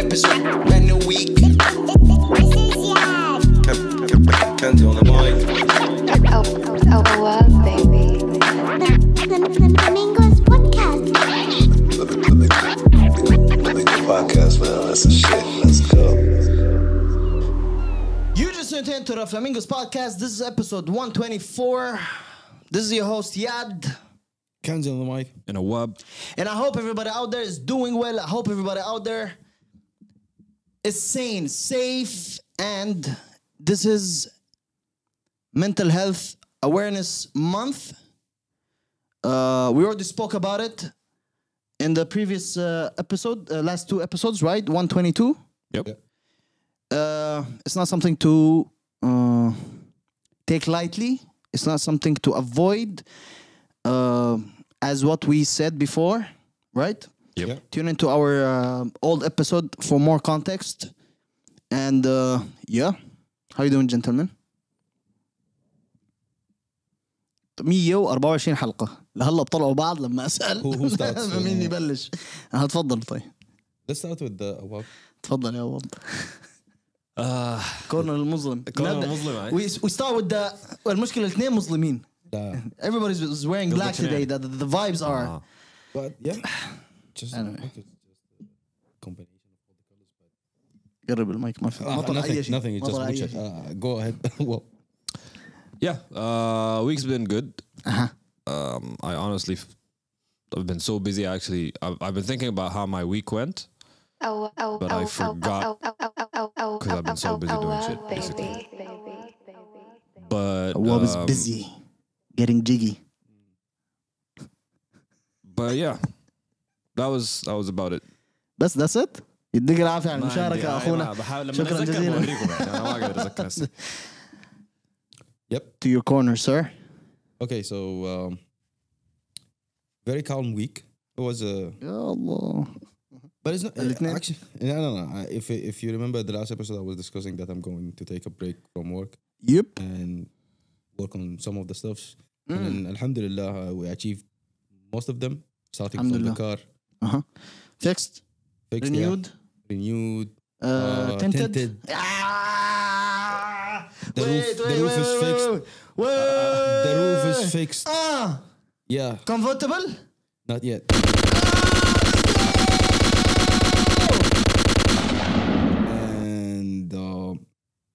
episode, brand new week. Kanzi on the mic. Well, baby. Flamingos podcast. Podcast, man. That's the shit. Let's go. You just tuned in to the Flamingos podcast. This is episode 124. This is your host, Yad. Kanzi on the mic. And a wub. And I hope everybody out there is doing well. I hope everybody out there is sane, safe, and this is Mental Health Awareness Month. We already spoke about it in the previous episode, last two episodes, right? 122. Yep. It's not something to take lightly. It's not something to avoid. As what we said before, right? Yep. Tune into our old episode for more context. And yeah, how you doing, gentlemen? 124 حلقة لهلا بطلعوا بعض لما أسأل. Who starts? مين يبلش؟ هتفضل طيب. Let's start with the award. تفضل يا وض. كورنر المظلم. We start with the المشكلة الاثنين مظلمين. Everybody's wearing black today. The vibes are. But yeah, just Anyway. it's just a combination of all the colors. قرب المايك ما في. ما طلع أي شيء. Nothing. It's ما just طلع أي bullshit. شيء. Go ahead. Well, Yeah. Week's been good. Uh-huh. I honestly, I've been so busy. Actually, I've been thinking about how my week went, but I forgot because I've been so busy doing shit, basically. But What was busy, getting jiggy. But yeah, that was about it. That's it. يديك العافية على المشاركة أخونا. شكرا جزيلا. yep. To your corner, sir. Okay, so very calm week. It was a. يا الله. But it's not الاثنين. actually. No. If you remember the last episode, I was discussing that I'm going to take a break from work Yep. and work on some of the stuffs. And alhamdulillah, we achieved most of them, starting from the Alhamdulillah. car. Fixed. Fixed, Renewed. yeah. Renewed. Tinted. The roof is fixed. The roof is fixed. Yeah, Comfortable. not yet. And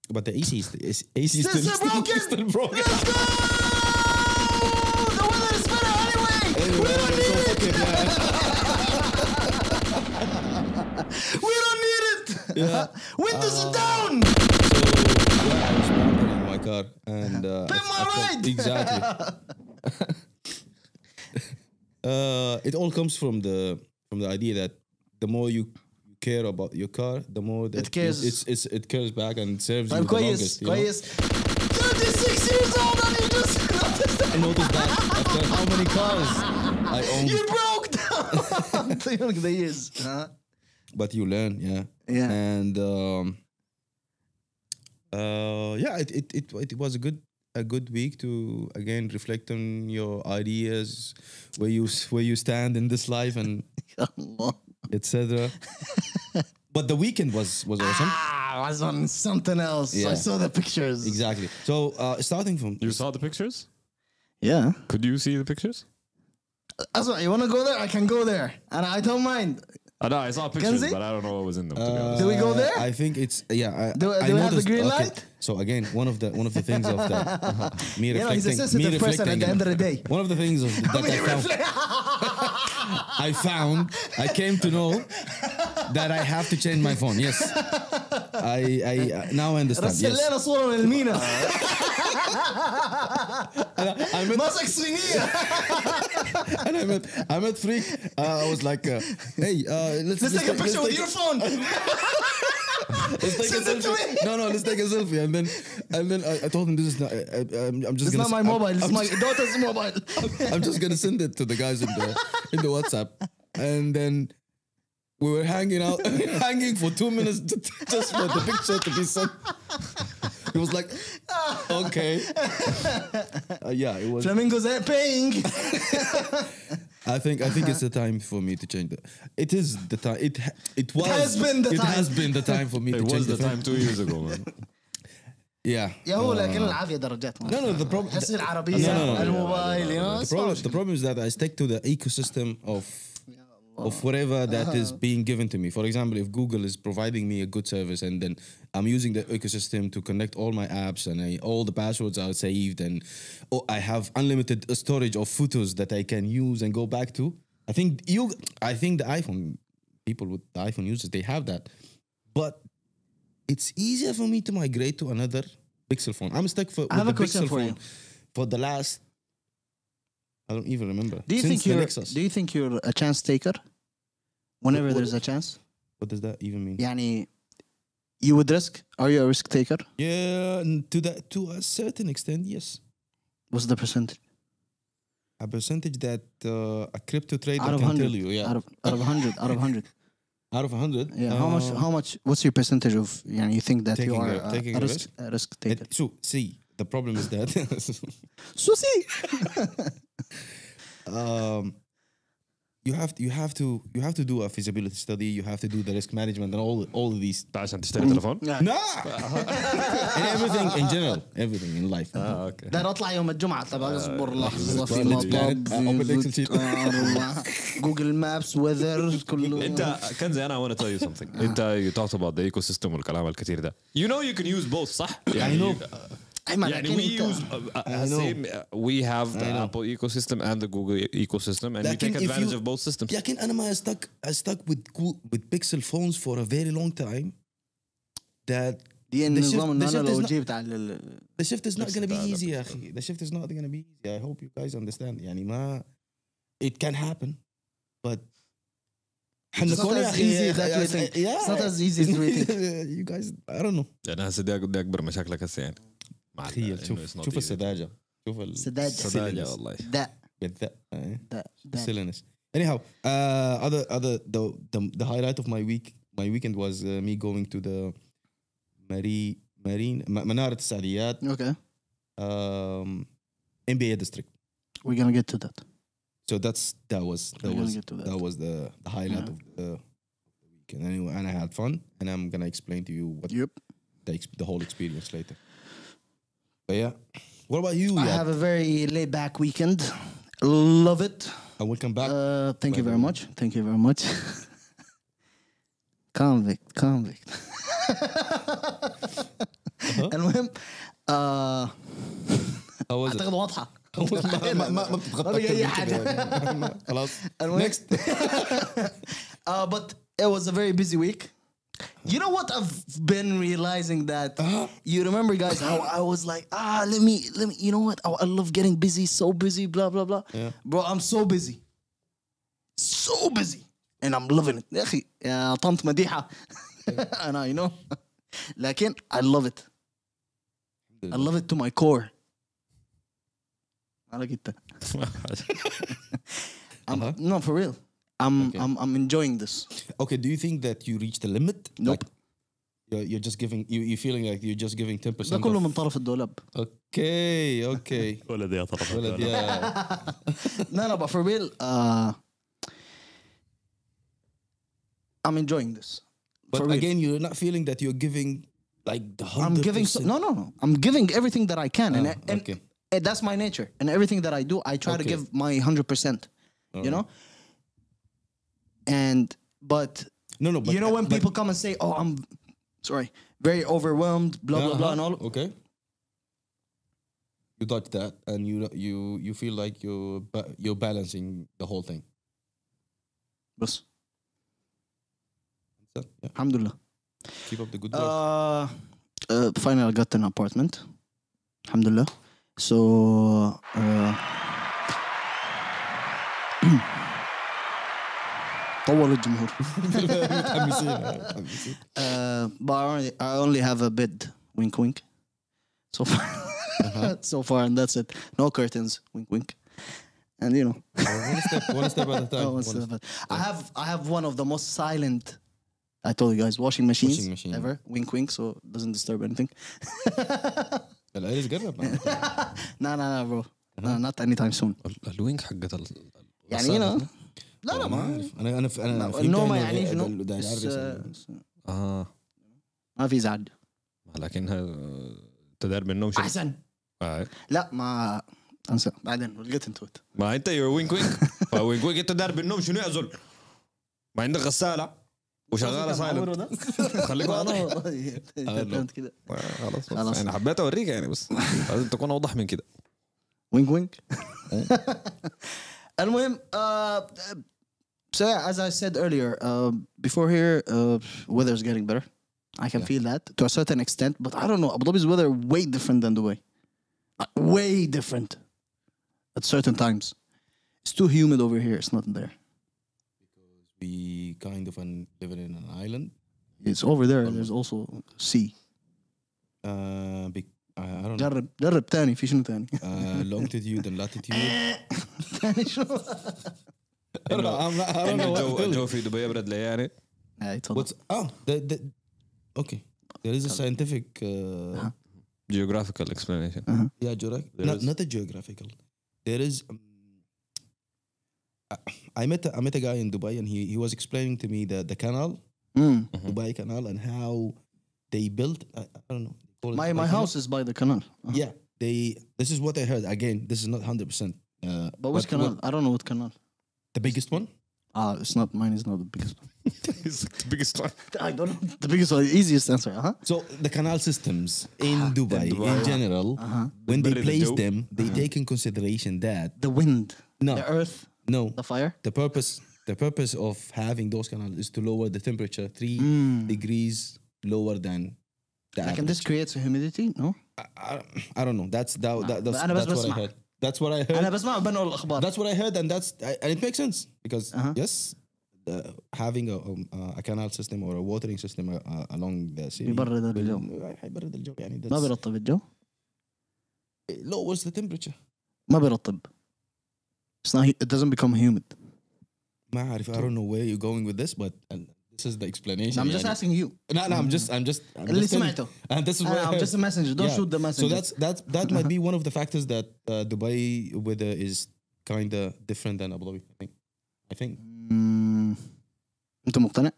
but the AC is Still broken. still broken. Let's go. The weather is better anyway. We don't need it. We don't need it. Yeah. Windows are down. So yeah, I was working on my car and Pay my ride. Exactly. It all comes from the idea that the more you care about your car, the more that It cares. It cares back and serves you طيب the كويس longest. كويس. 36 years old and you just noticed I noticed that after how many cars I own. you broke down. The years. But you learn, yeah. Yeah. And yeah, it was a good week to again reflect on your ideas, where you stand in this life and etc. But the weekend was awesome. I was on something else. Yeah. I saw the pictures. Exactly. So starting from You saw the pictures? Yeah. Could you see the pictures? Asma, you want to go there? I can go there. And I don't mind. No, I saw pictures, Kanzi? but I don't know what was in them. To be honest. Do we go there? I think it's Do we have the noticed- green okay. light? So again, one of the things of that me You know, he's a reflecting, sensitive person at the end of the day. One of the things that I found, I came to know that I have to change my phone. Yes, I now I understand. رسل Yes, لنا صورة من المينا. I met ماسك صينية. and I met Freak. I was like, hey, let's Let's take a picture with your phone. Let's take a Send it to selfie. No, let's take a selfie. And then I told him this is not. I'm just. It's gonna not my mobile. It's my daughter's mobile. I'm just gonna send it to the guys in the WhatsApp, and then we were hanging for 2 minutes just for the picture to be sent. He was like, okay. Yeah, it was. Flamingos ain't paying. I think it's the time for me to change that. It is the time. It has been the time. It has been the time for me to It change was the time 2 years ago, man. Yeah. يا هو لكن العافية درجات. No, the problem. حس العربية الموبايل you know. The problem is that I stick to the ecosystem of whatever that is being given to me. For example, if Google is providing me a good service and then I'm using the ecosystem to connect all my apps and all the passwords are saved and I have unlimited storage of photos that I can use and go back to. I think the iPhone people with the iPhone users they have that, but it's easier for me to migrate to another Pixel phone. I'm stuck with the Pixel phone for the last. I don't even remember. Do you think you're a chance taker? Whenever there's a chance. What does that even mean? يعني you would risk? Are you a risk taker? Yeah, to a certain extent, yes. What's the percentage? A percentage that a crypto trader can tell you. Yeah. Out of 100. Out of 100. Out of 100? Yeah. How much? What's your percentage of? You think that you are a risk taker? So see, the problem is that. So see. You have to do a feasibility study. You have to do the risk management and all of these. عشان تشتري تليفون؟ No. And everything in general, everything in life. Okay. ده اطلع يوم الجمعة طبعا اصبر لحظة في مطب جوجل مابس ويذر كله. انت كنزي انا I want to tell you something. انت you talked about the ecosystem والكلام الكثير ده. You know you can use both صح؟ I know. يعني we use we have the Apple ecosystem and the Google ecosystem and we take advantage of both systems. لكن أنا ما stuck with Pixel phones for a very long time. That دي النظام إن أنا لو جبت على the shift is not going to be easy يا أخي. The shift is not going to be easy. I hope you guys understand. يعني ما it can happen, but it's not as easy as we think. It's not as easy as we think. You guys, I don't know. أنا هسه دي أكبر مشاكلك هسه يعني. تخيل شوف السذاجة شوف السذاجة والله ده silliness. Anyhow, the highlight of my weekend was me going to the منارة السعديات. Okay. NBA district. We're gonna get to that. So that was the highlight of the weekend. Anyway, and I had fun, and I'm gonna explain to you what the whole experience later. But yeah, what about you? I have a very laid back weekend. Love it. And we'll come back. Thank you very much. Thank you very much. Convict. المهم اعتقد واضحة. ما بتتغطى اي حاجة. خلاص. Next. But it was a very busy week. You know what I've been realizing that you remember guys how I was like let me you know what I love getting busy, so busy, blah blah blah. Yeah. Bro, I'm so busy and I'm loving it. يا أخي يا طنط مديحة أنا you know لكن I love it to my core. على كده. No, for real. I'm enjoying this. Okay, do you think that you reached the limit? Nope. Like, you're just giving you're feeling like you're just giving 10%. ده كله من طرف الدولاب. Okay. ولد يا طرف ولد يا. No, but for real, I'm enjoying this. But again, you're not feeling that you're giving like the 100%. I'm giving no. I'm giving everything that I can, and okay. That's my nature. And everything that I do, I try to give my 100%. You know. But you know when people come and say, "Oh, I'm very overwhelmed," blah blah blah, and all. Okay. You dodge that, and you feel like you're balancing the whole thing. Bus. Yeah. Alhamdulillah. Keep up the good work. Finally, I got an apartment. Alhamdulillah. So. طول الجمهور. But I only have a bed, wink wink. So far, so far, and that's it. No curtains, wink wink. And you know, one step at a time. I have one of the most silent. I told you guys, washing machines ever. Wink wink, so it doesn't disturb anything. العريس قرب. No, bro. No, not anytime soon. الوينك حقت يعني you know لا ما اعرف انا فهمت انه ما إنه يعني شنو ده عارف ما في زعل لكنها تدار بالنوم شنو؟ احسن لا ما انسى بعدين لقيت انتوت ما انت وينك فوينك انت دار بالنوم شنو يا زول؟ ما عندك غساله وشغاله سايلنت خليك واضح كده خلاص انا حبيت اوريك يعني بس لازم تكون اوضح من كده وينك وينك المهم so yeah, as I said earlier before here weather is getting better. I can feel that to a certain extent, but I don't know, Abu Dhabi's weather way different than Dubai. Way different at certain times. It's too humid over here. It's not there. We kind of living in an island. It's over there. There's also sea. I don't know. جرب تاني في شنو تاني؟ Longitude and latitude. تاني شو؟ I don't know. الجو في دبي ابرد ليه يعني؟ What's okay. There is a scientific geographical explanation. Yeah, not a geographical. There is I met a guy in Dubai and he was explaining to me the canal, Dubai Canal, and how they built I don't know. My house is by the canal. Yeah, this is what I heard. Again, this is not 100%. But which canal? I don't know what canal. The biggest one? It's not mine. Is not the biggest one. It's the biggest one. I don't know the biggest one. Easiest answer. So the canal systems in Dubai in general, when they place them, they take in consideration that the wind, no, the earth, no, the fire. The purpose of having those canals is to lower the temperature 3 degrees lower than the like, and this creates a humidity. No, I don't know. That's what I heard. That's what I heard. أنا بسمع بنقول الأخبار. That's what I heard, and and it makes sense because yes, having a canal system or a watering system along the city يبرد الجو. يبرد الجو يعني. ما بيرطب الجو. It lowers the temperature. ما بيرطب. It's not. It doesn't become humid. ما أعرف. I don't know where you're going with this, but this is the explanation. I'm just asking you. No, I'm just. اللي سمعته. And this is what I'm just a messenger. Don't shoot the messenger. So that might be one of the factors that Dubai weather is kind of different than Abu Dhabi. I think. أنت مقتنع؟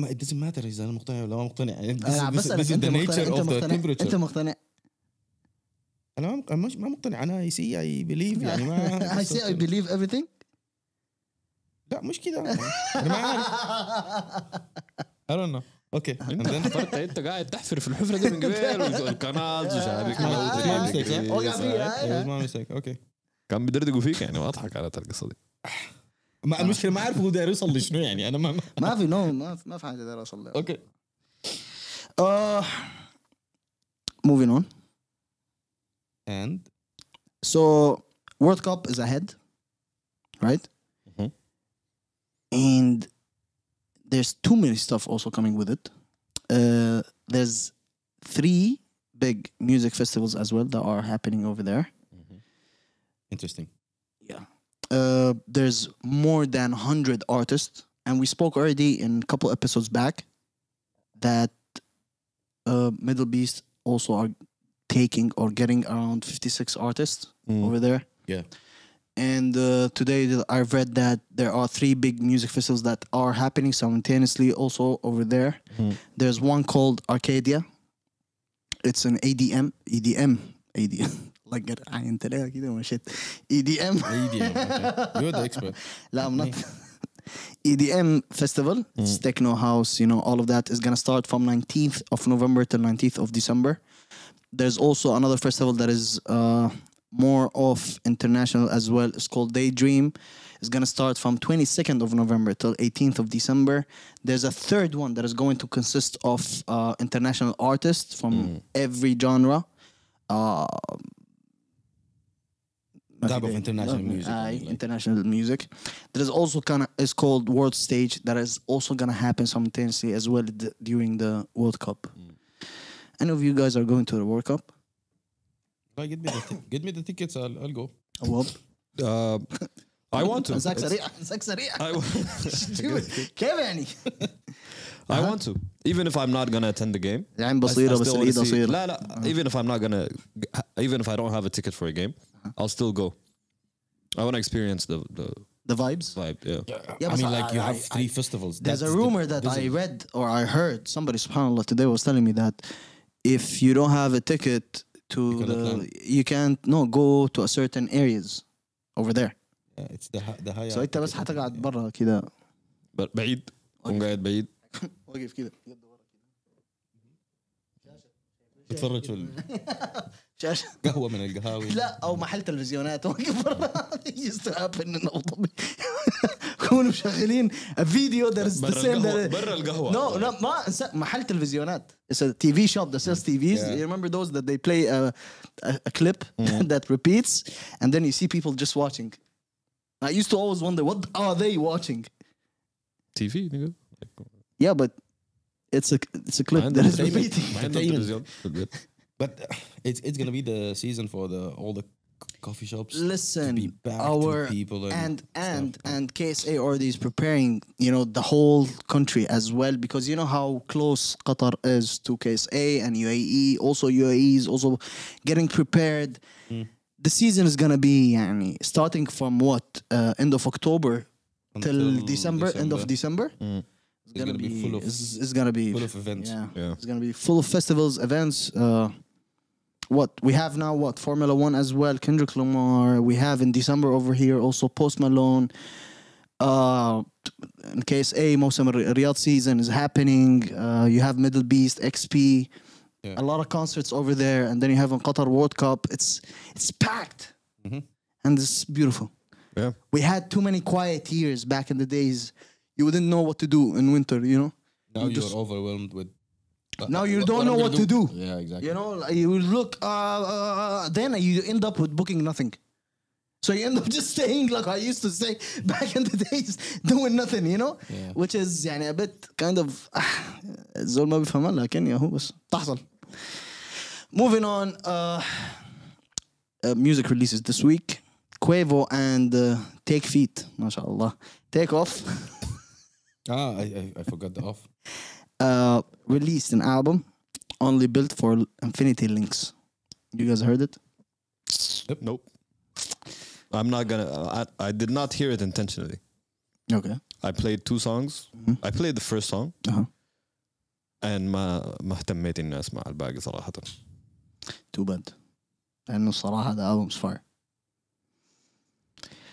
It doesn't matter إذا أنا مقتنع ولا ما مقتنع. This is the nature of the temperature. أنت مقتنع؟ أنا ما مقتنع. أنا I see I believe يعني ما. I see I believe everything. لا مش كده. أنا ما أعرف. I don't know. Okay. انت قاعد تحفر في الحفرة دي من قبل والقناة وشابك. ما mistake. Okay. كان بيدردقوا فيك يعني واضحك على القصة دي. ما المشكلة ما أعرف هو داير يوصل لشنو يعني. أنا ما في ما في حاجة داير أوصل لها. Okay. Moving on. And so World Cup is ahead, right? And there's too many stuff also coming with it. There's 3 big music festivals as well that are happening over there. Interesting. Yeah. There's more than 100 artists, and we spoke already in a couple episodes back that Middle East also are taking or getting around 56 artists over there. Yeah. And today I've read that there are 3 big music festivals that are happening simultaneously also over there. There's one called Arcadia. It's an EDM. Like انت ليه كده مشيت EDM. Okay. You're the expert. لا I'm not. EDM festival. It's techno house, you know, all of that is going to start from 19th of November till 19th of December. There's also another festival that is more of international as well. It's called Daydream. It's going to start from 22nd of November till 18th of December. There's a third one that is going to consist of international artists from every genre. Type of international music. International music. There is also it's called World Stage that is also going to happen simultaneously as well during the World Cup. Any of you guys are going to the World Cup? Get me the tickets. I'll go. Well, I want to. مساك سريع. كيف يعني؟ I want to. Even if I'm not gonna attend the game. يعني بصيرة بس الإيد قصيرة. لا. Even if I'm not gonna, even if I don't have a ticket for a game, I'll still go. I want to experience the vibes. vibe. Yeah. Yeah, I but mean, like you have three festivals. There's That's a rumor that I read or I heard somebody, subhanAllah, today was telling me that if you don't have a ticket to you can't go to a certain areas over there. Yeah, it's the high. So انت بس هتقعد برا كده. بعيد. كون قاعد بعيد. واقف كده. تتفرج في شاشة قهوة من القهاوي. لا او محل تلفزيونات واقف برا. used to happen in Abu Dhabi. كونوا مشغلين a video that is the same برا القهوة. No, ما محل تلفزيونات. It's a TV shop that sells TVs. Yeah. You remember those that they play a clip that repeats and then you see people just watching. I used to always wonder, what are they watching? TV, nigga. Yeah, but it's a clip that is repeating. But it's gonna be the season for all the coffee shops. Listen, to be back our to people and KSA already is preparing, the whole country as well, because you know how close Qatar is to KSA and UAE. Also, UAE is also getting prepared. The season is gonna be starting from end of October till December, end of December. It's gonna be full of it's gonna be full of events. Yeah. It's gonna be full of festivals, events. What we have now, Formula One as well, Kendrick Lamar. We have in December over here also Post Malone. In KSA, Mosam Riyadh season is happening. You have Middle Beast, XP. Yeah. A lot of concerts over there, and then you have a Qatar World Cup. It's packed, and it's beautiful. Yeah. We had too many quiet years back in the days. You wouldn't know what to do in winter, Now you're overwhelmed with. Now you don't know what to do. Yeah, exactly. You look. Then you end up with booking nothing. So you end up just staying like I used to stay back in the days, doing nothing, which is a bit kind of الزول ما بيفهمها لكن هو بس تحصل. Moving on, music releases this week. Quavo and Take Feet, mashallah. Takeoff. I forgot the off. Released an album only built for infinity links. You guys heard it? Yep. Nope. I'm not gonna. I did not hear it intentionally. Okay. I played 2 songs. I played the first song. And ما اهتميت إني أسمع الباقي صراحة. Too bad. لأنه الصراحة the album's fire.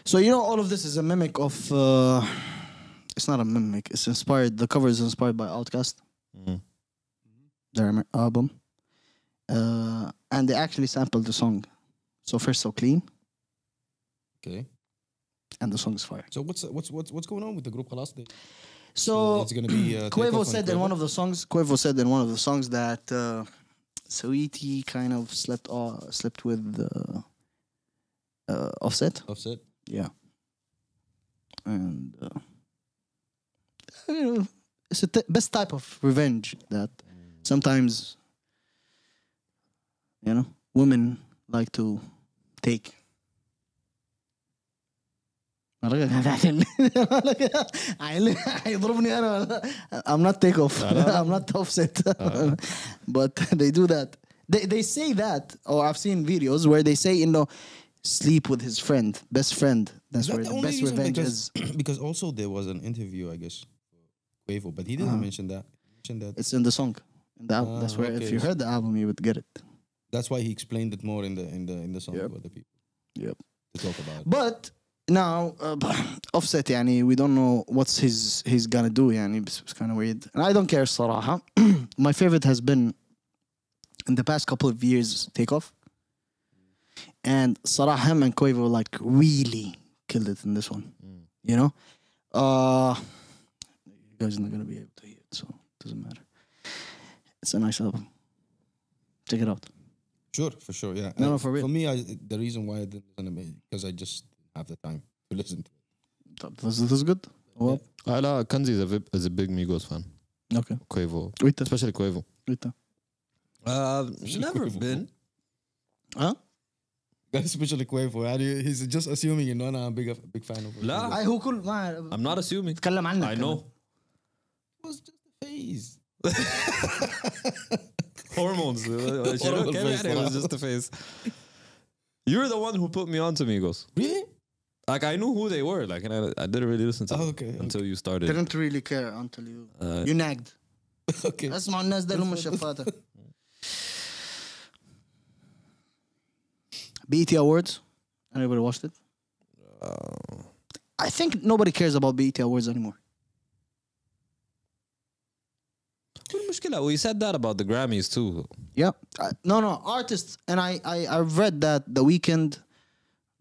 So all of this is a mimic of. It's not a mimic. It's inspired. The cover is inspired by Outkast. Their album. And they actually sampled the song. So first, So Clean. Okay. And the song is fire. So what's going on with the group? So it's gonna be Quavo said in one of the songs that Saweetie kind of slept with Offset. Offset. Yeah. And it's the best type of revenge that sometimes women like to take. هيضربني انا. I'm not Takeoff. I'm not Offset. But they do that. They say that, or I've seen videos where they say sleep with his friend, best friend. That's where the best revenge is. Because also there was an interview, I guess, Quavo, but he didn't mention that. It's in the song, in the album. That's where if you heard the album, you would get it. That's why he explained it more in the song Yep. for the people. Yep. To talk about. But now Offset, we don't know what's he's gonna do. It's kind of weird, and I don't care صراحة. My favorite has been in the past couple of years Takeoff, and صراحة him and Quavo really killed it in this one. You guys are not gonna be able to hear it, so it doesn't matter. It's a nice album. Check it out. Sure, for sure, yeah. No, for real. For me, the reason why I didn't listen to it because I just have the time to listen to it. This is good. Well, Kanzi is a big Migos fan. Okay. Quavo, Wait, especially Quavo. Never Quavo. been. Huh? Especially Quavo. He's just assuming I'm a big fan of it. لا. هو كل ما I'm not assuming. تكلم عنك. I know. It was just a phase. Hormones. It was just a face. You're the one who put me on to Migos. Really? Like I knew who they were. Like, and I didn't really listen to them until you started. Didn't really care until you nagged. Okay. اسمع الناس ده اللي هم الشفاته. BET Awards. Anybody watched it? I think nobody cares about BET Awards anymore. We said that about the Grammys too. Yeah. No, artists. And I've read that The Weeknd.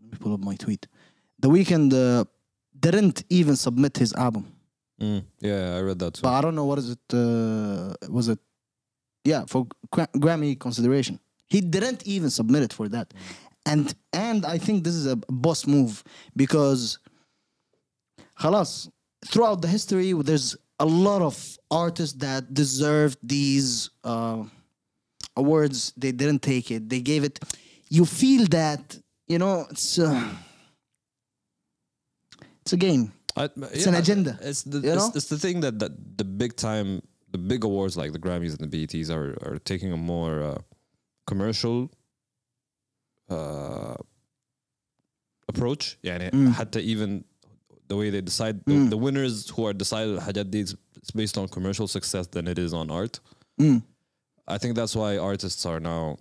Let me pull up my tweet. The Weeknd didn't even submit his album. Yeah, I read that too. But I don't know what is it. Was it? Yeah, for Grammy consideration. He didn't even submit it for that. And I think this is a boss move because خلاص, throughout the history, there's a lot of artists that deserved these awards. They didn't take it. They gave it. You feel that, you know, it's a game. It's an agenda. It's the thing that the big awards like the Grammys and the BETs are taking a more commercial approach. يعني حتى even the way they decide the winners who are decided الحاجات دي, it's based on commercial success than it is on art. I think that's why artists are now.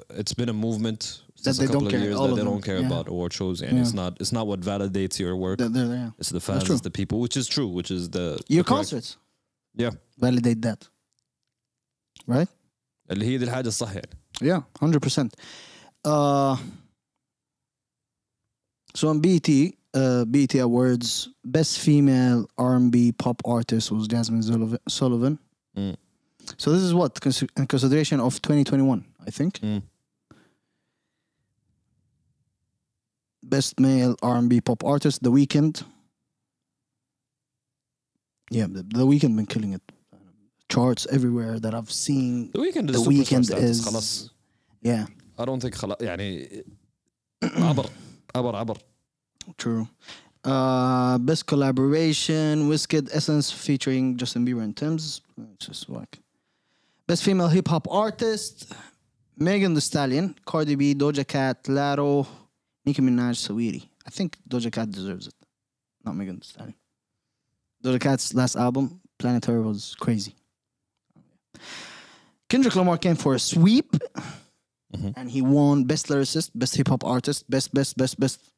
It's been a movement since a couple of years that they don't care about award shows, and it's not what validates your work. It's the fans, it's the people, which is true, which is your concerts. Yeah, validate that, right? اللي هي دي الحاجة الصح يعني. Yeah, 100%. So on BET Awards, Best Female R&B Pop Artist was Jasmine Sullivan. So this is what in consideration of 2021, I think. Best Male R&B Pop Artist, The Weeknd. Yeah, The Weeknd been killing it. Charts everywhere that I've seen. The Weeknd is خلاص. Yeah. I don't think خلاص يعني عبر. True. Best Collaboration, Wizkid Essence featuring Justin Bieber and Tim's. Just whack. Best Female Hip Hop Artist, Megan Thee Stallion, Cardi B, Doja Cat, Laro, Nicki Minaj, Saweetie. I think Doja Cat deserves it, not Megan Thee Stallion. Doja Cat's last album, Planetary, was crazy. Kendrick Lamar came for a sweep, and he won Best Lyricist, Best Hip Hop Artist, Best.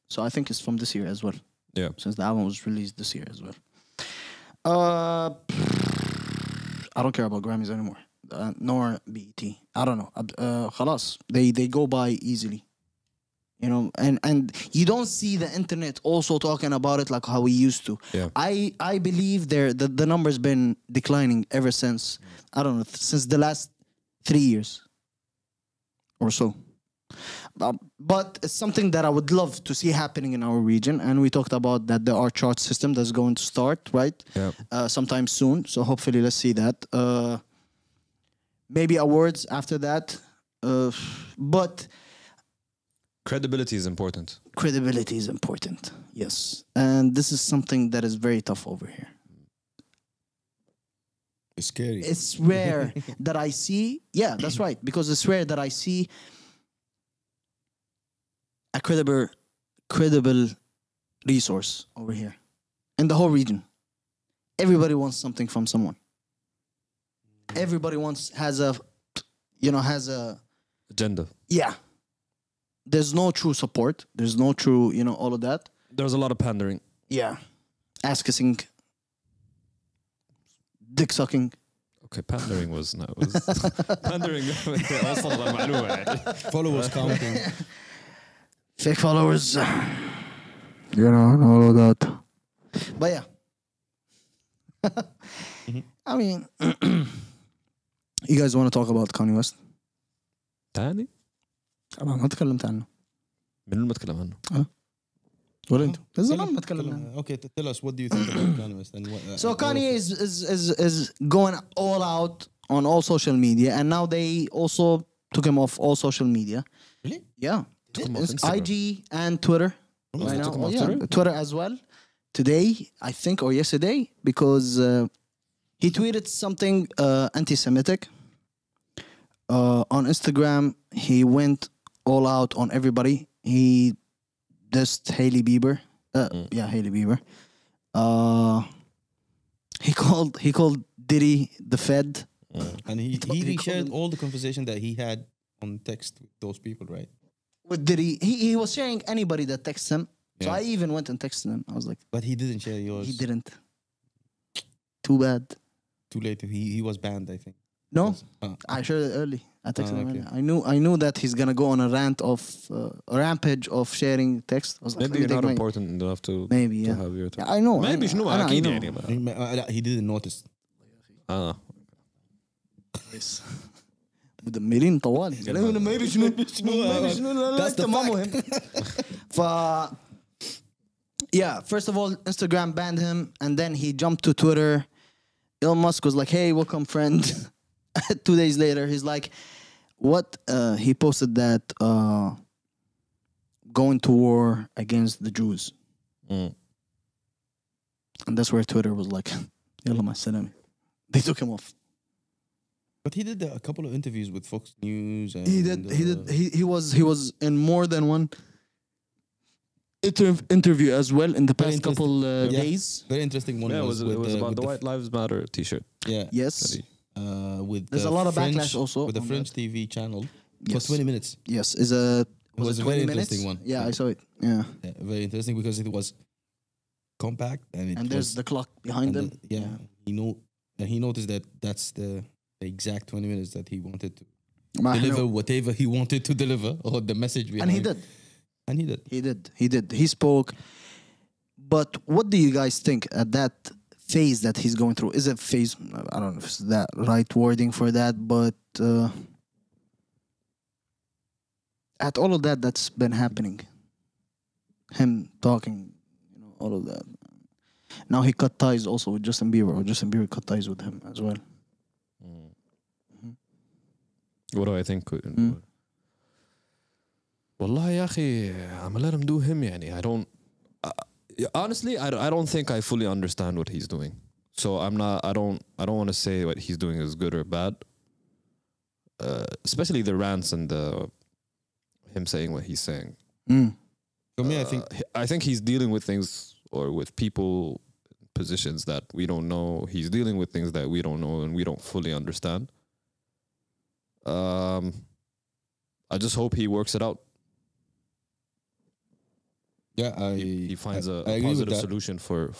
So I think it's from this year as well. Yeah, since the album was released this year as well. I don't care about Grammys anymore, nor BET. I don't know. خلاص, they go by easily, you know. And you don't see the internet also talking about it like how we used to. Yeah. I believe the number's been declining ever since. I don't know, since the last 3 years or so. But it's something that I would love to see happening in our region, and we talked about that there are chart system that's going to start, right? Yeah. Sometime soon. So hopefully, let's see that. Maybe awards after that, but credibility is important. Credibility is important, yes, and this is something that is very tough over here. It's scary. It's rare that I see. Yeah, that's right, because it's rare that I see a credible resource over here in the whole region. Everybody wants something from someone. Everybody has a agenda. Yeah. There's no true support. There's no true, all of that. There's a lot of pandering. Yeah. Ass kissing. Dick sucking. Okay, pandering was pandering. Followers counting. Fake followers, all of that. But yeah, I mean, you guys want to talk about Kanye West? تاني؟ أنا ما تكلمت عنه. من اللي ما تكلم عنه؟ ولا أنت؟ زمان ما تكلمنا عنه. Okay, tell us, what do you think about Kanye West? And what, so Kanye is going all out on all social media, and now they also took him off all social media. Really? Yeah. It's IG and Twitter. Right now. Twitter as well. Today, I think, or yesterday, because he tweeted something anti-Semitic. On Instagram, he went all out on everybody. He dissed Hailey Bieber. Yeah, Hailey Bieber. He called Diddy the Fed. And he He reshared called- all the conversation that he had on text with those people, right? With Diddy, he was sharing anybody that texts him. So Yeah. I even went and texted him. I was like, But he didn't share yours. he didn't. Too bad. Too late. He was banned, I think. No, Uh, I shared it early. I texted him. okay. Early. I knew that he's gonna go on a rampage of sharing text. I was like, Maybe let you're me not take my- important enough to Maybe, to yeah. have your Yeah, I know. maybe I شنو know, I اكيد know. يعني but- he didn't notice. كويس. مدمرين طوال. مدمرين شنو؟ مدمرين شنو؟ لا، That's أنت the ما fact. مهم. Yeah, first of all, Instagram banned him, and then he jumped to Twitter. Elon Musk was like, "Hey, welcome, friend." 2 days later, he's like, "What?" He posted that going to war against the Jews, and that's where Twitter was like, "Yalla ma salami." They took him off. But he did a couple of interviews with Fox News. And, He did. He was in more than one interview as well in the Very past couple Yeah. days. Very interesting one. Yeah, it was about with the White Lives Matter T-shirt. Yeah. Yes. With There's the a lot of French, backlash also with the on French TV channel. It was Yes. 20 minutes. Yes. Is a was it a 20 very minutes? interesting one. Yeah, I saw it. Yeah. Yeah, very interesting because it was compact and it And there's was, the clock behind and them. he noticed that that's the exact 20 minutes that he wanted to Ma deliver حلو. whatever he wanted to deliver or the message behind. And he did. And he did. He did. He spoke. But what do you guys think at that phase that he's going through? Is it phase? I don't know if it's that right wording for that, but at all of that that's been happening, him talking, all of that. Now he cut ties also with Justin Bieber, or Justin Bieber cut ties with him as well. What do I think? والله يا أخي, I'm gonna let him do him يعني. I don't honestly I don't think I fully understand what he's doing. So I don't want to say what he's doing is good or bad. Especially the rants and him saying what he's saying. For me, I think he's dealing with things or with people positions that we don't know. He's dealing with things that we don't know and we don't fully understand. I just hope he works it out. yeah, He finds a agree with positive that. solution for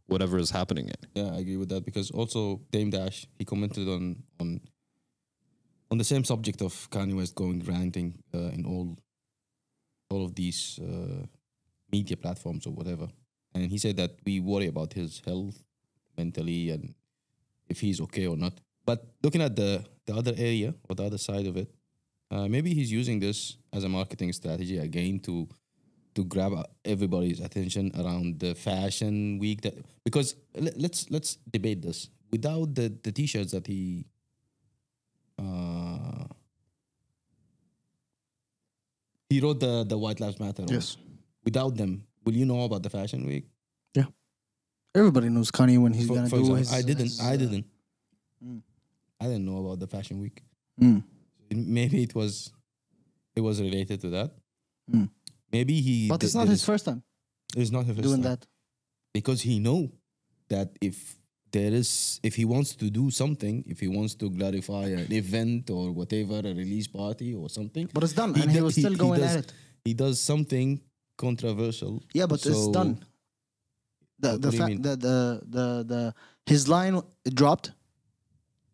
whatever is happening. Yeah, I agree with that because also Dame Dash, he commented on the same subject of Kanye West going ranting in all of these media platforms or whatever, and he said that we worry about his health mentally and if he's okay or not. But looking at the other area or the other side of it, maybe he's using this as a marketing strategy again to grab everybody's attention around the fashion week. That because let's debate this. Without the t-shirts that he wrote the White Lives Matter. Yes. Without them, will you know about the fashion week? Everybody knows Kanye when he's gonna For do example, his. I didn't. Mm. I didn't know about the fashion week. Mm. Maybe it was related to that. Mm. Maybe he. But it's not his first time It's not his first doing time. that. Because he know that if he wants to do something, if he wants to clarify an event or whatever, a release party or something, But it's done, and he was still going at it. He does something controversial. Yeah, but it's So- done. The What do you fact mean? that the his line dropped,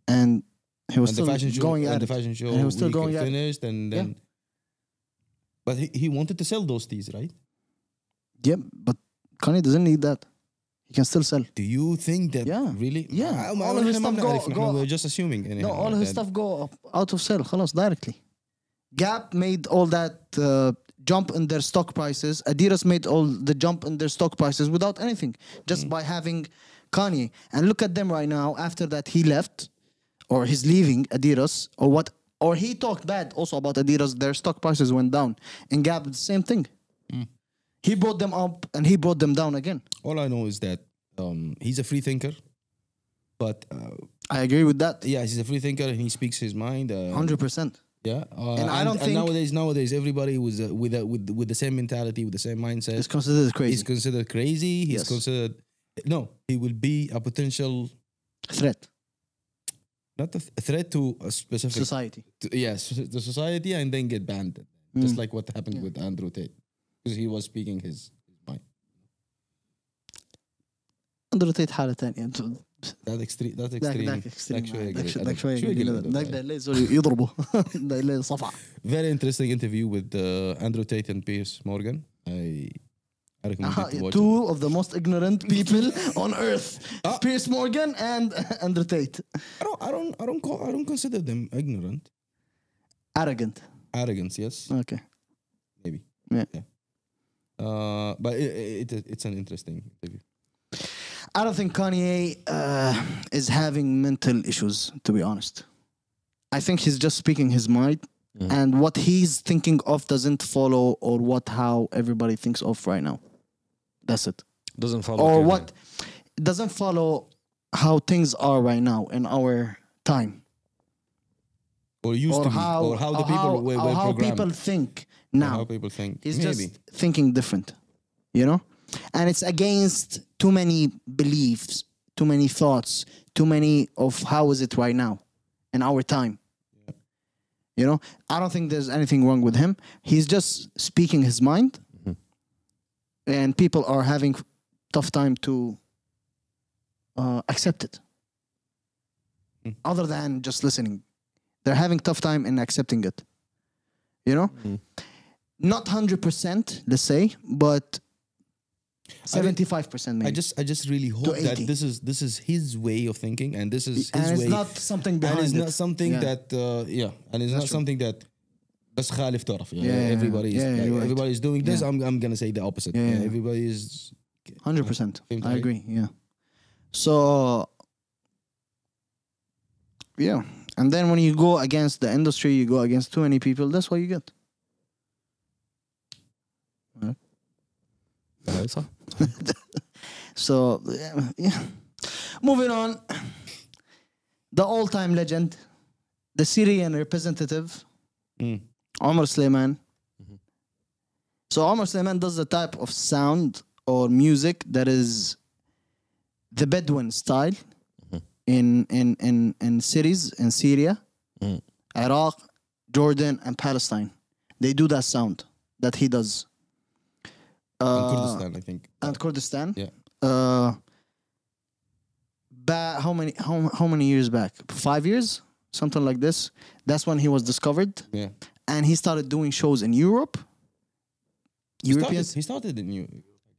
and he was And still the fashion show, going at and it. the fashion show And he was still week going at it. finished, and then. But he wanted to sell those teas, right? Yeah, but Kanye doesn't need that. He can still sell. Do you think that Yeah. really? Yeah. ما- All of his إحنا ما stuff بنعرف، go- We're just assuming. No, all of his stuff go out of sale. خلاص, directly. Gap made all that jump in their stock prices. Adidas made all the jump in their stock prices without anything, just by having Kanye. And look at them right now. After that, he left, or he's leaving Adidas, or what? Or he talked bad also about Adidas. Their stock prices went down. And Gap, the same thing. He brought them up and he brought them down again. All I know is that he's a free thinker, but I agree with that. yeah, he's a free thinker and he speaks his mind. 100%. Yeah, And I don't think- nowadays everybody with the same mentality, with the same mindset, It's considered crazy. he's considered crazy. He's Yes. considered he will be a potential, Threat. not a threat to a specific Society. yes, the society, and then get banned, just like what happened with Andrew Tate, because he was speaking his mind. Andrew Tate حالة تانية. That extreme. ذاك extreme. Actually, I agree. ذاك شوية شوي قليل. قليل. ذاك اللي سوري يضربه. ذاك اللي صفعة. Very interesting interview with Andrew Tate and Piers Morgan. I recommend you to watch it. Two of the most ignorant people on earth. Piers Morgan and Andrew Tate. I don't consider them ignorant. Arrogant. Arrogance, yes, Okay. maybe. Yeah. But it's an interesting interview. I don't think Kanye is having mental issues, to be honest. I think he's just speaking his mind, and what he's thinking of doesn't follow or how everybody thinks of right now. That's it. Doesn't follow. Or Kanye. what doesn't follow how things are right now in our time. Or used Or to be, or how the people were how programmed. people think now. How people think. He's Maybe. just thinking different, you know? And it's against too many beliefs, too many thoughts, too many of how is it right now in our time. You know? I don't think there's anything wrong with him. He's just speaking his mind. And people are having tough time to accept it. Other than just listening. They're having tough time in accepting it. You know? Not 100%, let's say, but 75% maybe. I just really hope that 80. this is his way of thinking, and this is his and it's way. not something behind and it's it. not something Yeah. that and it's not something that بس خالف طرف. Everybody is doing this. Yeah. I'm gonna say the opposite. Yeah. Everybody is 100%. Same I time. agree. Yeah. So, yeah. And then when you go against the industry, you go against too many people, that's what you get. صح. So, yeah. Moving on. The all-time legend, the Syrian representative, Omar Sulayman. So Omar Sulayman does the type of sound or music that is the Bedouin style in cities in Syria, Iraq, Jordan, and Palestine. They do that sound that he does. in Kurdistan, I think. And Kurdistan. Yeah. How many years back? 5 years, something like this. That's when he was discovered, Yeah. and he started doing shows in Europe. Europeans, He started in New.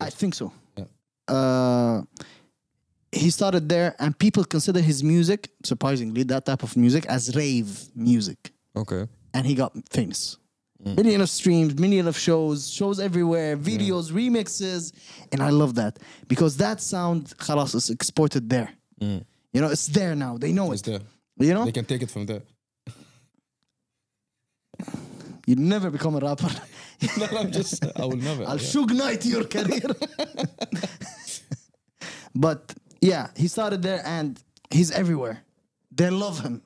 I think so. Yeah. He started there, and people consider his music, surprisingly, that type of music, as rave music. Okay. And he got famous. Million of streams, million of shows everywhere, videos, remixes, and I love that because that sound, خلاص, is exported there. You know, it's there now. They know It's it. there. You know, They can take it from there. you never become a rapper. No, I'm just. I will never. I'll yeah. Suge Knight your career. But yeah, he started there and he's everywhere. They love him.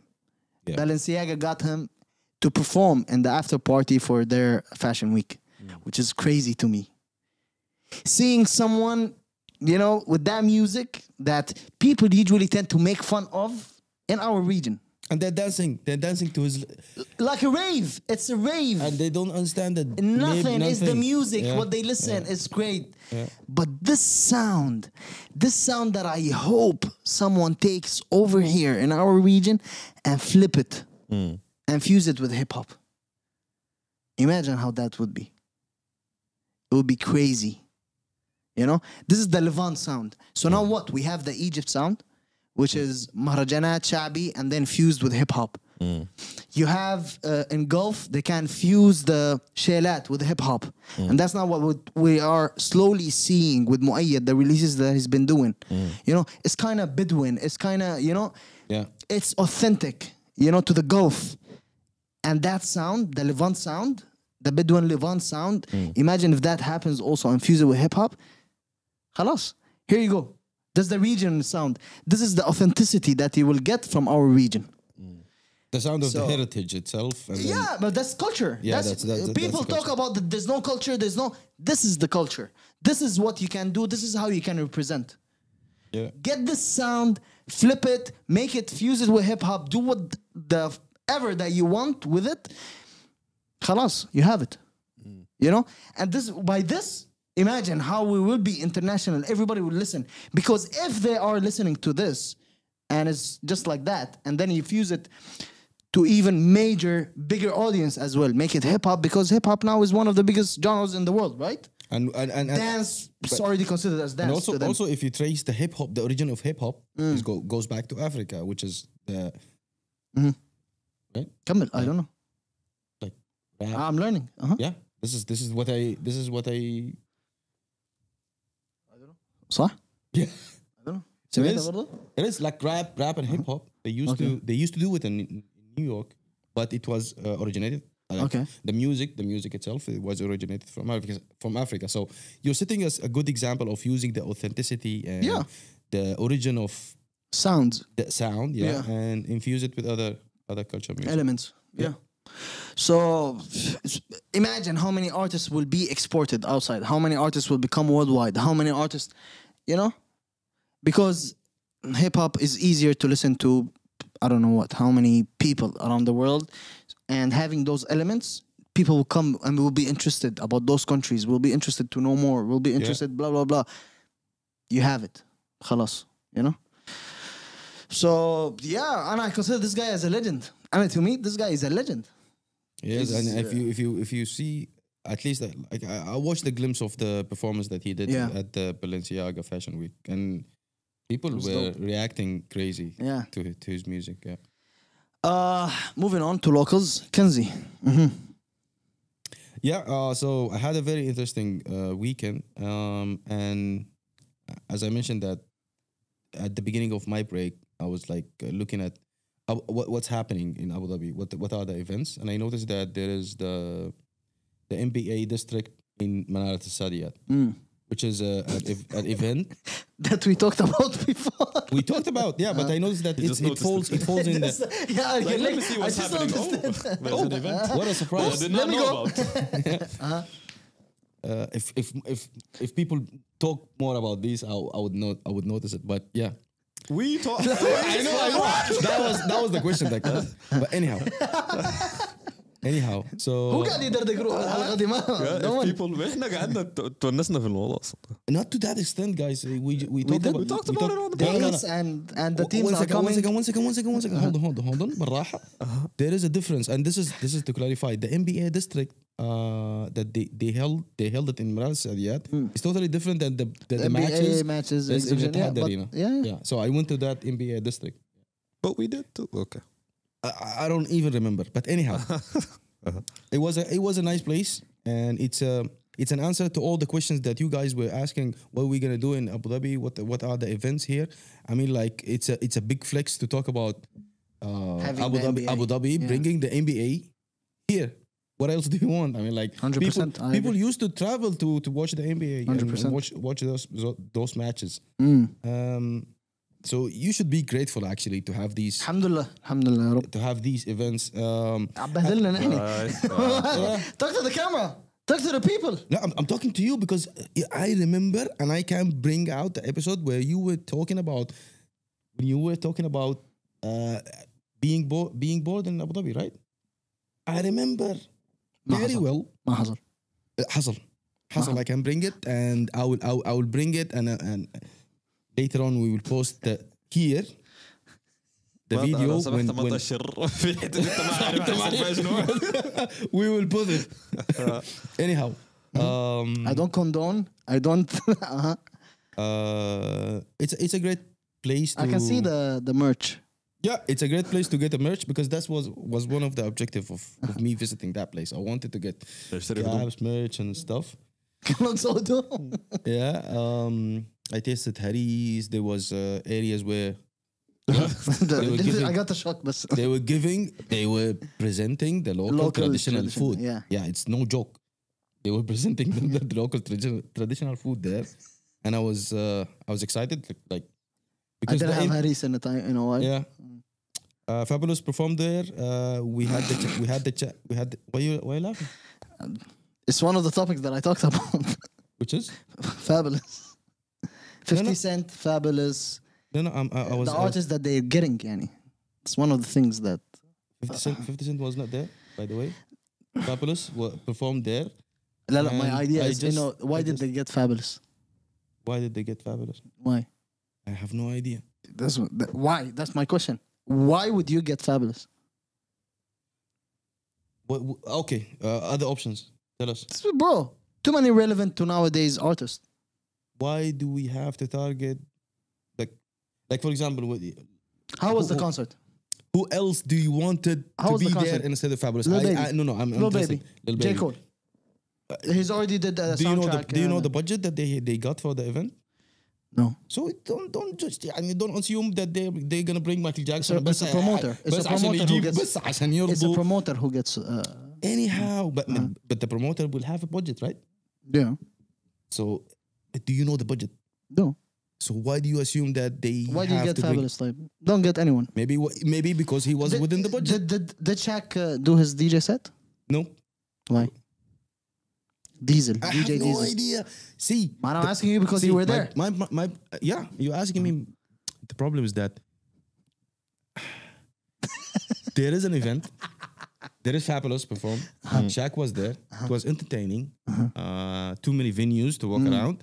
Yeah. Balenciaga got him to perform in the after party for their fashion week, which is crazy to me. Seeing someone, you know, with that music that people usually tend to make fun of in our region. And they're dancing. They're dancing to his. Like a rave. It's a rave. And they don't understand that. Nothing is the music. Yeah. What they listen is great. Yeah. But this sound that I hope someone takes over here in our region and flip it and fuse it with hip hop. Imagine how that would be. It would be crazy. You know, this is the Levant sound. So now what? We have the Egypt sound, which is mahrajanat, shabi, and then fused with hip hop. You have in Gulf, they can fuse the shailat with hip hop. And that's not what we are slowly seeing with Muayyad, the releases that he's been doing. You know, it's kind of Bedouin. It's kind of, you know, it's authentic, you know, to the Gulf. And that sound, the Levant sound, the Bedouin Levant sound, imagine if that happens also and fuse it with hip hop. Khalas, here you go. That's the region sound. This is the authenticity that you will get from our region. The sound of So- the heritage itself. And then- Yeah, but that's culture. Yeah, that's people the talk culture. about that there's no culture, there's no. This is the culture. This is what you can do. This is how you can represent. yeah. Get this sound, flip it, make it, fuse it with hip hop, do what the ever that you want with it. Khalas, you have it. You know? And this by this, imagine how we will be international. Everybody will listen. Because if they are listening to this and it's just like that, and then you fuse it to even major, bigger audience as well. Make it hip hop because hip hop now is one of the biggest genres in the world, right? And Dance is already considered as dance. and also to them. also if you trace the hip hop, the origin of hip hop goes back to Africa, which is the right Kamil, I don't know. like rap. I'm learning. Uh-huh. Yeah, this is what I صح؟ yeah. I don't know. It سمعتها is. برضه؟ It is like rap and hip hop. They used to do it in New York, but it was originated. Okay. The music itself, it was originated from Africa. So you're setting us a good example of using the authenticity and Yeah. the origin of Sounds, the sound, Yeah. and infuse it with other culture music. elements. Yeah. So imagine how many artists will be exported outside. How many artists will become worldwide. How many artists, you know? Because hip hop is easier to listen to, I don't know what, how many people around the world. And having those elements, people will come and will be interested about those countries, will be interested to know more, will be interested, blah, blah, blah. You have it. Khalas, you know? So, yeah, and I consider this guy as a legend. I mean, to me, this guy is a legend. Yes, He's, and if you see at least like I watched the glimpse of the performance that he did Yeah. at the Balenciaga Fashion Week, and people were reacting crazy Yeah. to his music. Yeah. Moving on to locals, Kanzi. Yeah, so I had a very interesting weekend, and as I mentioned that at the beginning of my break, I was like looking at what's happening in Abu Dhabi, what are the events, and I noticed that there is the NBA district in Manarat al-Sadiyat, which is an event That we talked about before. we talked about. Yeah, but I noticed that just it noticed falls in the. Yeah, Like, let me see I what's just happening. noticed it. There's an event. What a I surprise! did Let not me know go. about. If people talk more about this, I would notice it. But yeah, We talk. I know. That was the question. Like, but anyhow, so هو قاعد يدردق روحه الحلقة دي ما If people احنا قعدنا تونسنا في الموضوع اصلا. not to that extent, guys. We talked did. about We talked about it on the dates and the teams are coming. One second. Hold on. بالراحة. There is a difference, and this is to clarify. The NBA district that they held it in Maral Sadiyat is totally different than the NBA matches, that's in the exhibition, yeah, Etihad but- Arena. yeah. So I went to that NBA district. But we did too. Okay. I don't even remember, but anyhow, it was a nice place, and it's an answer to all the questions that you guys were asking. What are we gonna do in Abu Dhabi? What are the events here? I mean, like it's a big flex to talk about Having Abu the Dhabi, NBA. Abu Dhabi Yeah. bringing the NBA here. What else do you want? I mean, like 100%, I people agree. used to travel to watch the NBA and 100%. watch those matches. So you should be grateful actually to have these الحمد لله يا رب. to have these events. عبهدلنا نحن. Right. Talk to the camera. Talk to the people. No, I'm talking to you because I remember, and I can bring out the episode where you were talking about being bored in Abu Dhabi, right? I remember very well. ما حصل. حصل. I can bring it, and I will bring it, and later on we will post here the video لو سمحت ما when تأشر في حتة انت ما عارف فيها شنو. we will put it. Anyhow, I don't condone. I don't. it's a great place to. I can see the merch. Yeah, it's a great place to get a merch because that was one of the objective of me visiting that place. I wanted to get cabs, merch, and stuff. كمان صوته. Yeah, I tasted haris. There was areas where I got the shock, but they were presenting the local traditional tradition, food. yeah. It's no joke. They were presenting the local traditional food there, and I was excited, like I because didn't the have Haris in the time in a while. yeah. Fabulous performed there. We had the why you laughing? It's one of the topics that I talked about. Which is Fabulous. 50 no. Cent, Fabulous. no, I was The artists that they're getting, yani. It's one of the things that 50 Cent was not there, by the way. Fabulous performed there. لا, my And idea I is, just- why I did just- they get Fabulous? Why did they get Fabulous? Why? I have no idea. Why? That's my question. Why would you get Fabulous? Okay, other options. Tell us. Bro, too many relevant to nowadays artists. Why do we have to target, like for example, How was the Who- concert? who else do you wanted How to was the be there concert? instead of Fabulous? Lil Baby. I'm Lil interested. Baby. Lil J. Baby. Cole. He's already did a Do you know soundtrack. do you know the budget that they got for the event? No. So don't just don't assume that they're gonna bring Michael Jackson. It's a promoter. It's a بس عشان promoter who يجيب- gets- بس عشان It's a يرضوا. promoter who gets. Anyhow, but the promoter will have a budget, right? Yeah. So do you know the budget? No. So why do you assume that they Why do you have get to bring- Fabulous? Like, don't get anyone. Maybe because he was within the budget. Did Shaq do his DJ set? No, Why? Diesel. I DJ have no Diesel. idea. See, Man, I'm asking you because you were there. My yeah, you're asking me. The problem is that there is an event. There is Fabulous perform. Shaq was there. It was entertaining. Too many venues to walk around.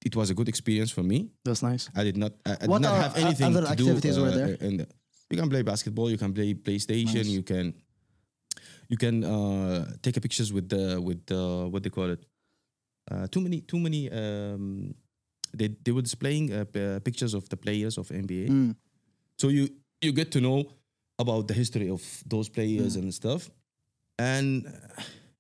It was a good experience for me. That's nice. I did not. I did What not are have anything other to do. activities were there? You can play basketball. You can play PlayStation. Nice. You can take a pictures with the what they call it. Too many. They were displaying pictures of the players of NBA. So you get to know about the history of those players and stuff. And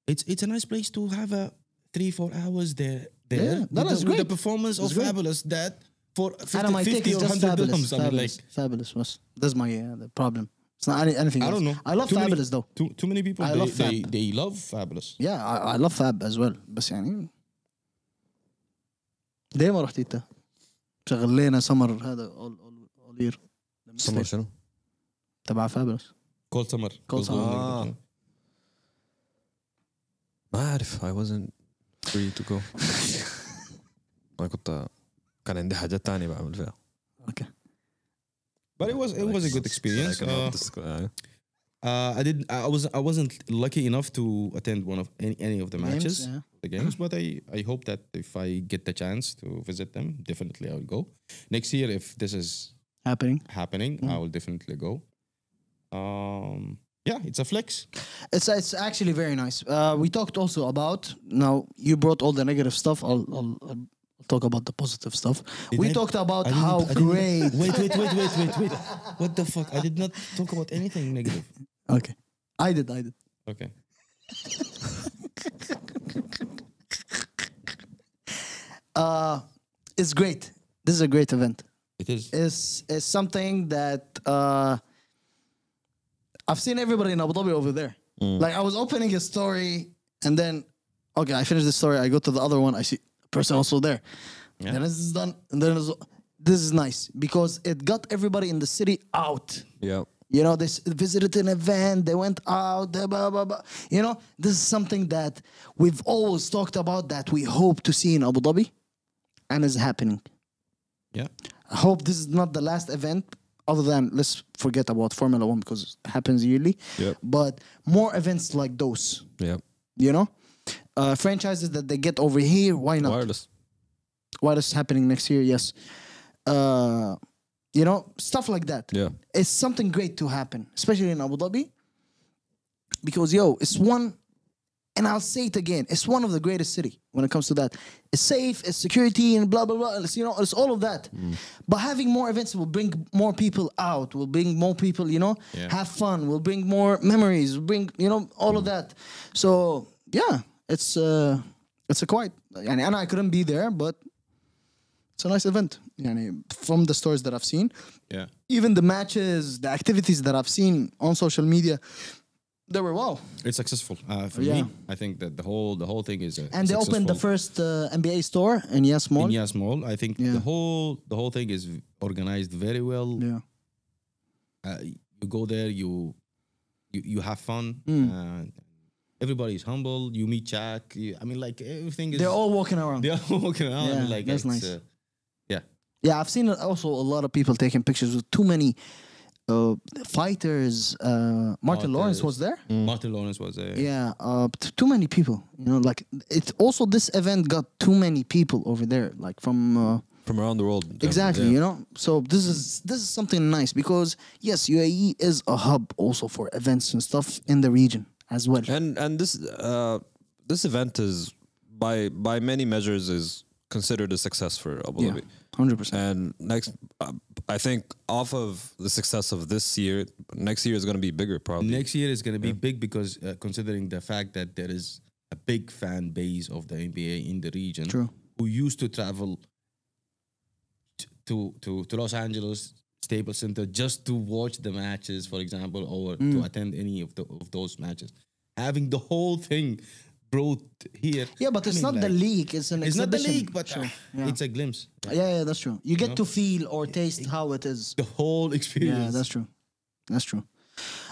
it's a nice place to have a 3-4 hours there. Yeah, that is with great. the performance of great. Fabulous that for 50, Adam, I think 50 it's or just 100 Fabulous. dirhams. I mean, Fabulous. Fabulous was. That's my the problem. It's not anything I else. don't know. I love Too many- Fabulous though. Too many people I love Fab. they love Fabulous. Yeah, I love Fab as well. بس يعني ليه ما رحت انت؟ شغل لنا سمر هذا all year. سمر شنو؟ تبع Fabulous. Cold Summer. Cold Summer. ما أعرف. I wasn't free to go. أنا كان عندي حاجات تانية بعمل فيها. Okay. But it was a good experience. I wasn't lucky enough to attend one of any of the matches, yeah. the games. But I hope that if I get the chance to visit them, definitely I will go. Next year, if this is Happening. I will definitely go. Yeah, it's a flex. It's actually very nice. We talked also about, now you brought all the negative stuff. I'll talk about the positive stuff. We talked about how great. Wait. What the fuck? I did not talk about anything negative. Okay. I did. Okay. It's great. This is a great event. It is. It's something that I've seen everybody in Abu Dhabi over there. Like I was opening a story and then, okay, I finished the story. I go to the other one. I see a person also there. Yeah. Then this is done. And then this is nice because it got everybody in the city out. Yeah. You know, they visited an event. They went out. Blah, blah, blah. You know, this is something that we've always talked about that we hope to see in Abu Dhabi, and is happening. Yeah. I hope this is not the last event, other than let's forget about Formula One because it happens yearly. Yep. But more events like those, Yeah. you know, franchises that they get over here. Why not? Wireless happening next year, yes. You know, stuff like that. Yeah. It's something great to happen, especially in Abu Dhabi, because it's one. And I'll say it again, it's one of the greatest city when it comes to that. It's safe, it's security, and blah, blah, blah. It's, it's all of that. But having more events will bring more people out, will bring more people, have fun, will bring more memories, will bring, all of that. So, yeah, it's a quite, and I couldn't be there, but it's a nice event. From the stories that I've seen. Yeah. Even the matches, the activities that I've seen on social media, they were wow. It's successful for me. I think that the whole thing is and they opened the first NBA store in Yas Mall. In Yas Mall, I think the whole thing is organized very well. Yeah. you go there, you have fun. Everybody's humble. You meet Jack. I mean, like everything is. They're all walking around. They're all walking around. Yeah, I mean, like that's it's, nice. Yeah. Yeah, I've seen also a lot of people taking pictures with too many fighters. Martin Lawrence was there. Martin Lawrence was there. Yeah, too many people. You know, like it's also this event got too many people over there, like from around the world. exactly. Yeah. You know, so this is something nice because yes, UAE is a hub also for events and stuff in the region as well. And this event is by many measures is considered a success for Abu Dhabi. 100%. And next, I think off of the success of this year, next year is going to be bigger probably. Next year is going to be big because considering the fact that there is a big fan base of the NBA in the region. True. Who used to travel to Los Angeles Staples Center just to watch the matches, for example, or to attend any of those matches. Having the whole thing brought here. Yeah, but it's not the league. It's an It's not the exhibition. league, but Yeah. it's a glimpse. Yeah, that's true. You get to feel or taste how it is. The whole experience. Yeah, that's true. That's true.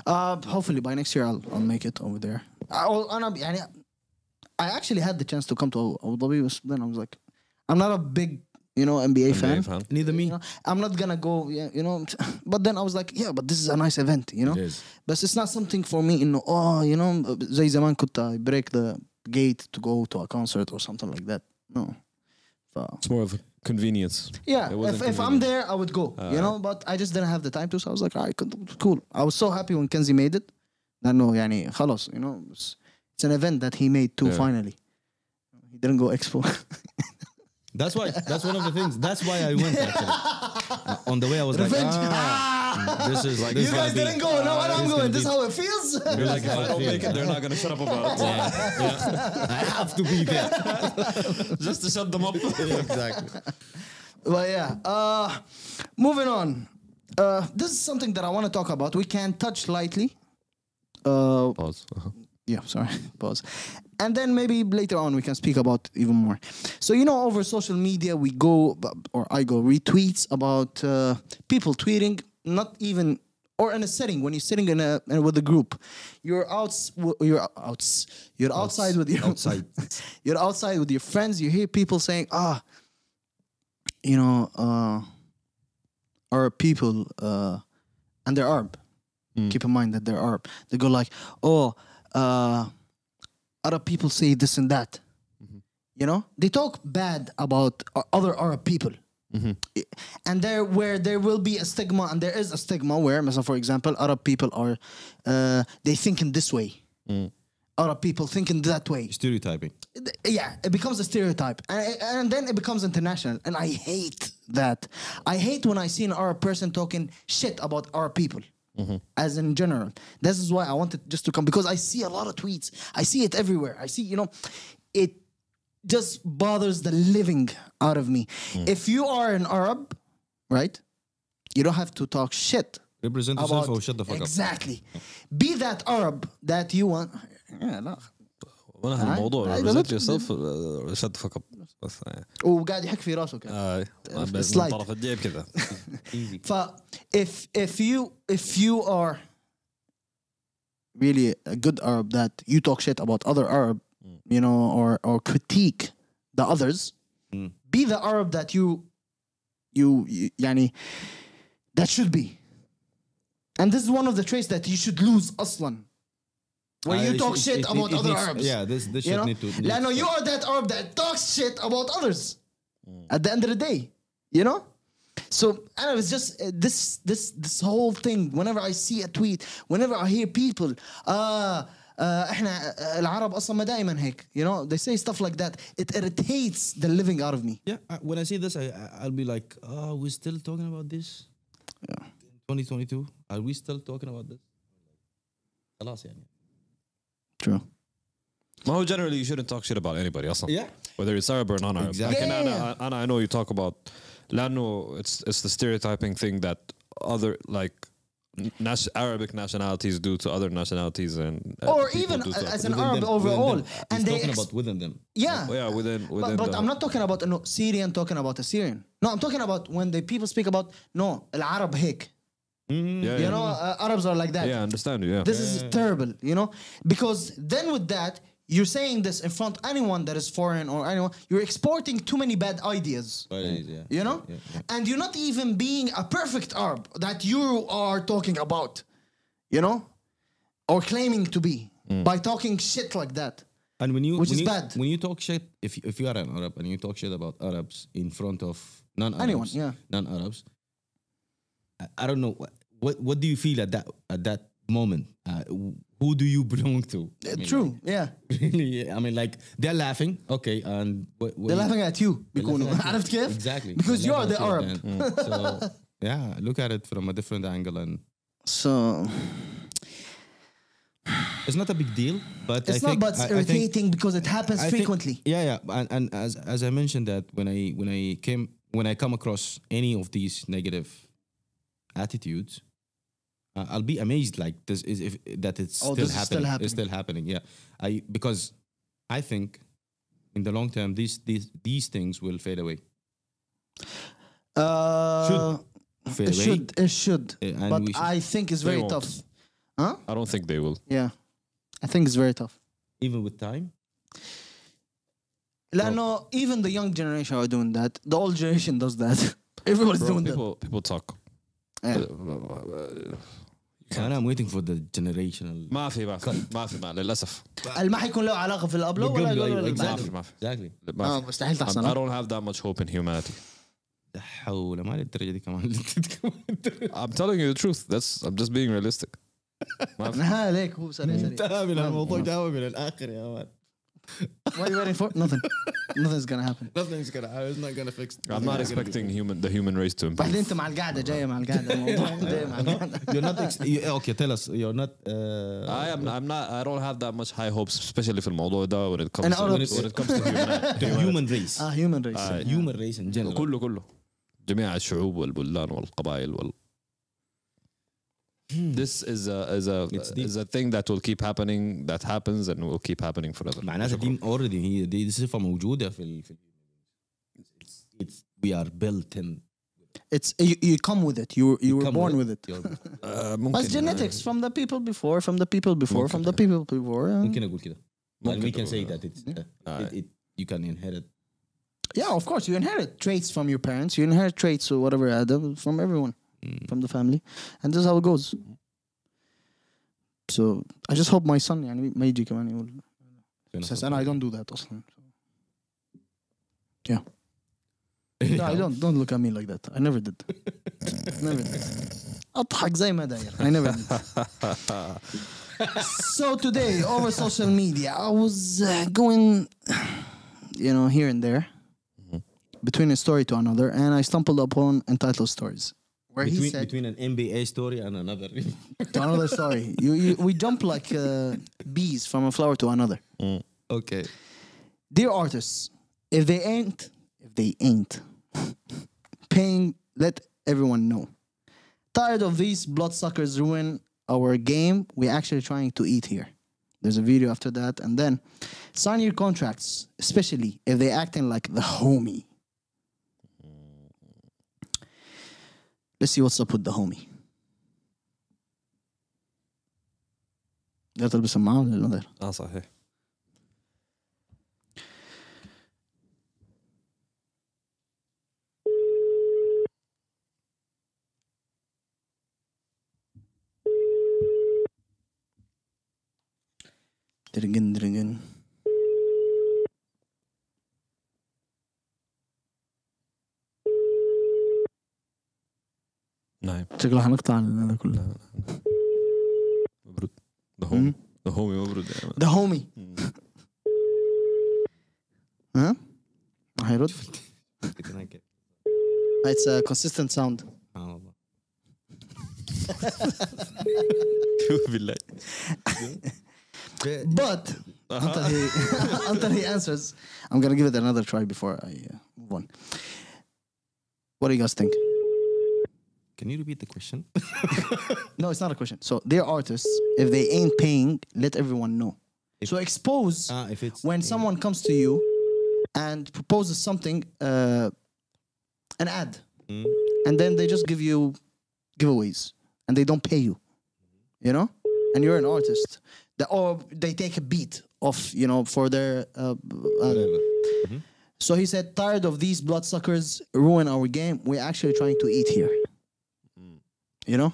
Hopefully by next year I'll make it over there. I actually had the chance to come to Abu Dhabi, but then I was like, I'm not a big, NBA fan. Neither me. You know, I'm not gonna go, but then I was like, yeah, but this is a nice event, It is. But it's not something for me, زي زمان كنت I break the gate to go to a concert or something like that. No. It's more of a convenience. Yeah, It wasn't if I'm convenient. there, I would go, but I just didn't have the time to, so I was like, all right, cool. I was so happy when Kanzi made it. No, يعني خلاص, it's an event that he made too, finally. He didn't go expo. That's why. That's one of the things. That's why I went actually. On the way, I was Revenge. like, this is like You guys didn't go, no, I'm going. This is how it feels. You're like, if I don't make it, they're not going to shut up about it. I have to be there. Just to shut them up. Exactly. But yeah, moving on. This is something that I want to talk about. We can touch lightly. Pause. Yeah, sorry, pause. And then maybe later on we can speak about even more. So, over social media, we go, or I go, retweets about people tweeting, not even, or in a setting, when you're sitting with a group. You're outside with your you're outside with your friends, you hear people saying, our people, and they're Arab. Keep in mind that they're Arab. They go like, Arab people say this and that. They talk bad about other Arab people. And where there will be a stigma, and there is a stigma where, for example, Arab people are, they think in this way. Arab people think in that way. Stereotyping. Yeah, it becomes a stereotype. And then it becomes international. And I hate that. I hate when I see an Arab person talking shit about Arab people. As in general. This is why I wanted just to come, because I see a lot of tweets. I see it everywhere. I see, it just bothers the living out of me. If you are an Arab, right, you don't have to talk shit. Represent yourself or shut the fuck up. Exactly. Be that Arab that you want. Yeah, no. وانا هالموضوع represent yourself shut the fuck up بس وقاعد يحك في راسه كده. بس Slide. طرف الجيب كذا. if you are really a good Arab that you talk shit about other Arab, or critique the others, be the Arab that you that should be. And this is one of the traits that you should lose أصلا. When you talk shit about other Arabs. Yeah, this shit need to. No, you are that Arab that talks shit about others. At the end of the day, So, I don't know, it's just this whole thing. Whenever I see a tweet, whenever I hear people, احنا العرب أصلا ما دائما هيك, they say stuff like that. It irritates the living out of me. Yeah, when I see this, I'll be like, we're still talking about this. Yeah. 2022, are we still talking about this? خلاص يعني. True. Well, generally, you shouldn't talk shit about anybody else. Yeah. Whether it's Arab or non-Arab. Exactly. And I know you talk about لأنه it's the stereotyping thing that other Arabic nationalities do to other nationalities and or people even do to as an Within Arab them, overall. within them. And He's they talking about within them. yeah, within but the, I'm not talking about Syrian talking about a Syrian. No, I'm talking about when the people speak about العرب هيك. Yeah, You know, Arabs are like that. Yeah, I understand you. Yeah. This is terrible, you know, because then with that, you're saying this in front of anyone that is foreign or anyone, you're exporting too many bad ideas. You know? And you're not even being a perfect Arab that you are talking about, you know? Or claiming to be by talking shit like that. And Which is bad. When you talk shit, if you are an Arab and you talk shit about Arabs in front of non-Arabs, Anyone, yeah. non-Arabs, I don't know what do you feel at that moment? Who do you belong to? I mean, True, yeah. really, I mean, like they're laughing, okay, and They're laughing at you. بيكونوا. عرفت كيف؟ Exactly. Because They're you are the laughing at Arab. you, so yeah, look at it from a different angle, and So it's not a big deal. But it's not, but it's irritating because it happens frequently. And as I mentioned that when I come across any of these negative attitudes, I'll be amazed like this is that it's Oh, still this is happening. still happening. It's still happening. Yeah, because I think in the long term these things will fade away. Fade away. It should. And But we should- I think it's very won't. tough. Huh? I don't think they will. Yeah. I think it's very tough. Even with time. لأنه even the young generation are doing that. The old generation does that. Everybody's Bro, doing that. people talk. Yeah. And I'm waiting for the generational. ما في للاسف. ما حيكون له علاقة في الأبلو ولا بالقبل، ولا أيوة، بعده. exactly. ما في. Exactly. ما في. مستحيل I تحصل. don't have that much hope in humanity. لا حول ما للدرجة دي كمان. I'm telling you the truth. I'm just being realistic. ها ليك هو سريع. انتهى من الموضوع جاوب من الآخر يا مان. What are you waiting for? Nothing. Nothing's gonna happen. Nothing's gonna happen. It's not gonna fix. I'm not expecting the human race to improve. بعدين أنت مع القعدة جاية مع القعدة الموضوع جاي مع القعدة. You're not. Okay, tell us. You're not. I'm not. I don't have that much high hopes, especially في الموضوع ده when it comes And to Arabs. when it comes to human race. Human race. Human race in general. كله جميع الشعوب والبلدان والقبائل This is a thing that will keep happening, that happens and will keep happening forever. معناتها دي already هي دي صفة موجودة في it's we are built in. It's you come with it. You were born with it. ممكن It's genetics from the people before, from the people before, from the people before. ممكن أقول كده. And we can say that it's you can inherit. Yeah, of course, you inherit traits from your parents. You inherit traits or whatever, Adam, from everyone, from the family, and this is how it goes. So I just hope my son يعني ما يجي كمان يقول. أنا I don't do that أصلا. Yeah. No, I don't look at me like that. I never did. Never did. أضحك زي ما داير. I never did. So today over social media, I was going, here and there, between a story to another, and I stumbled upon entitled stories, where he said between an NBA story and another. to another story. We jump like bees from a flower to another. Okay. Dear artists, if they ain't paying, let everyone know. Tired of these bloodsuckers ruin our game. We're actually trying to eat here. There's a video after that, and then sign your contracts, especially if they acting like the homie. Let's see what's up with the homie. ده تلبس معاه ولا غير؟ صحيح. درجن نعم. شكله حنقطع هذا كله. مبروك. The homie مبروك. The homie. ها؟ هيرد؟ It's a consistent sound. بالله. But until he answers, I'm gonna give it another try before I move on. What do you guys think? Can you repeat the question? No, it's not a question. So they're artists. If they ain't paying, let everyone know. So expose If it's when someone comes to you and proposes something, an ad, and then they just give you giveaways and they don't pay you, you know, and you're an artist, or they take a beat off, you know, for their. So he said, tired of these bloodsuckers ruin our game. We're actually trying to eat here, you know.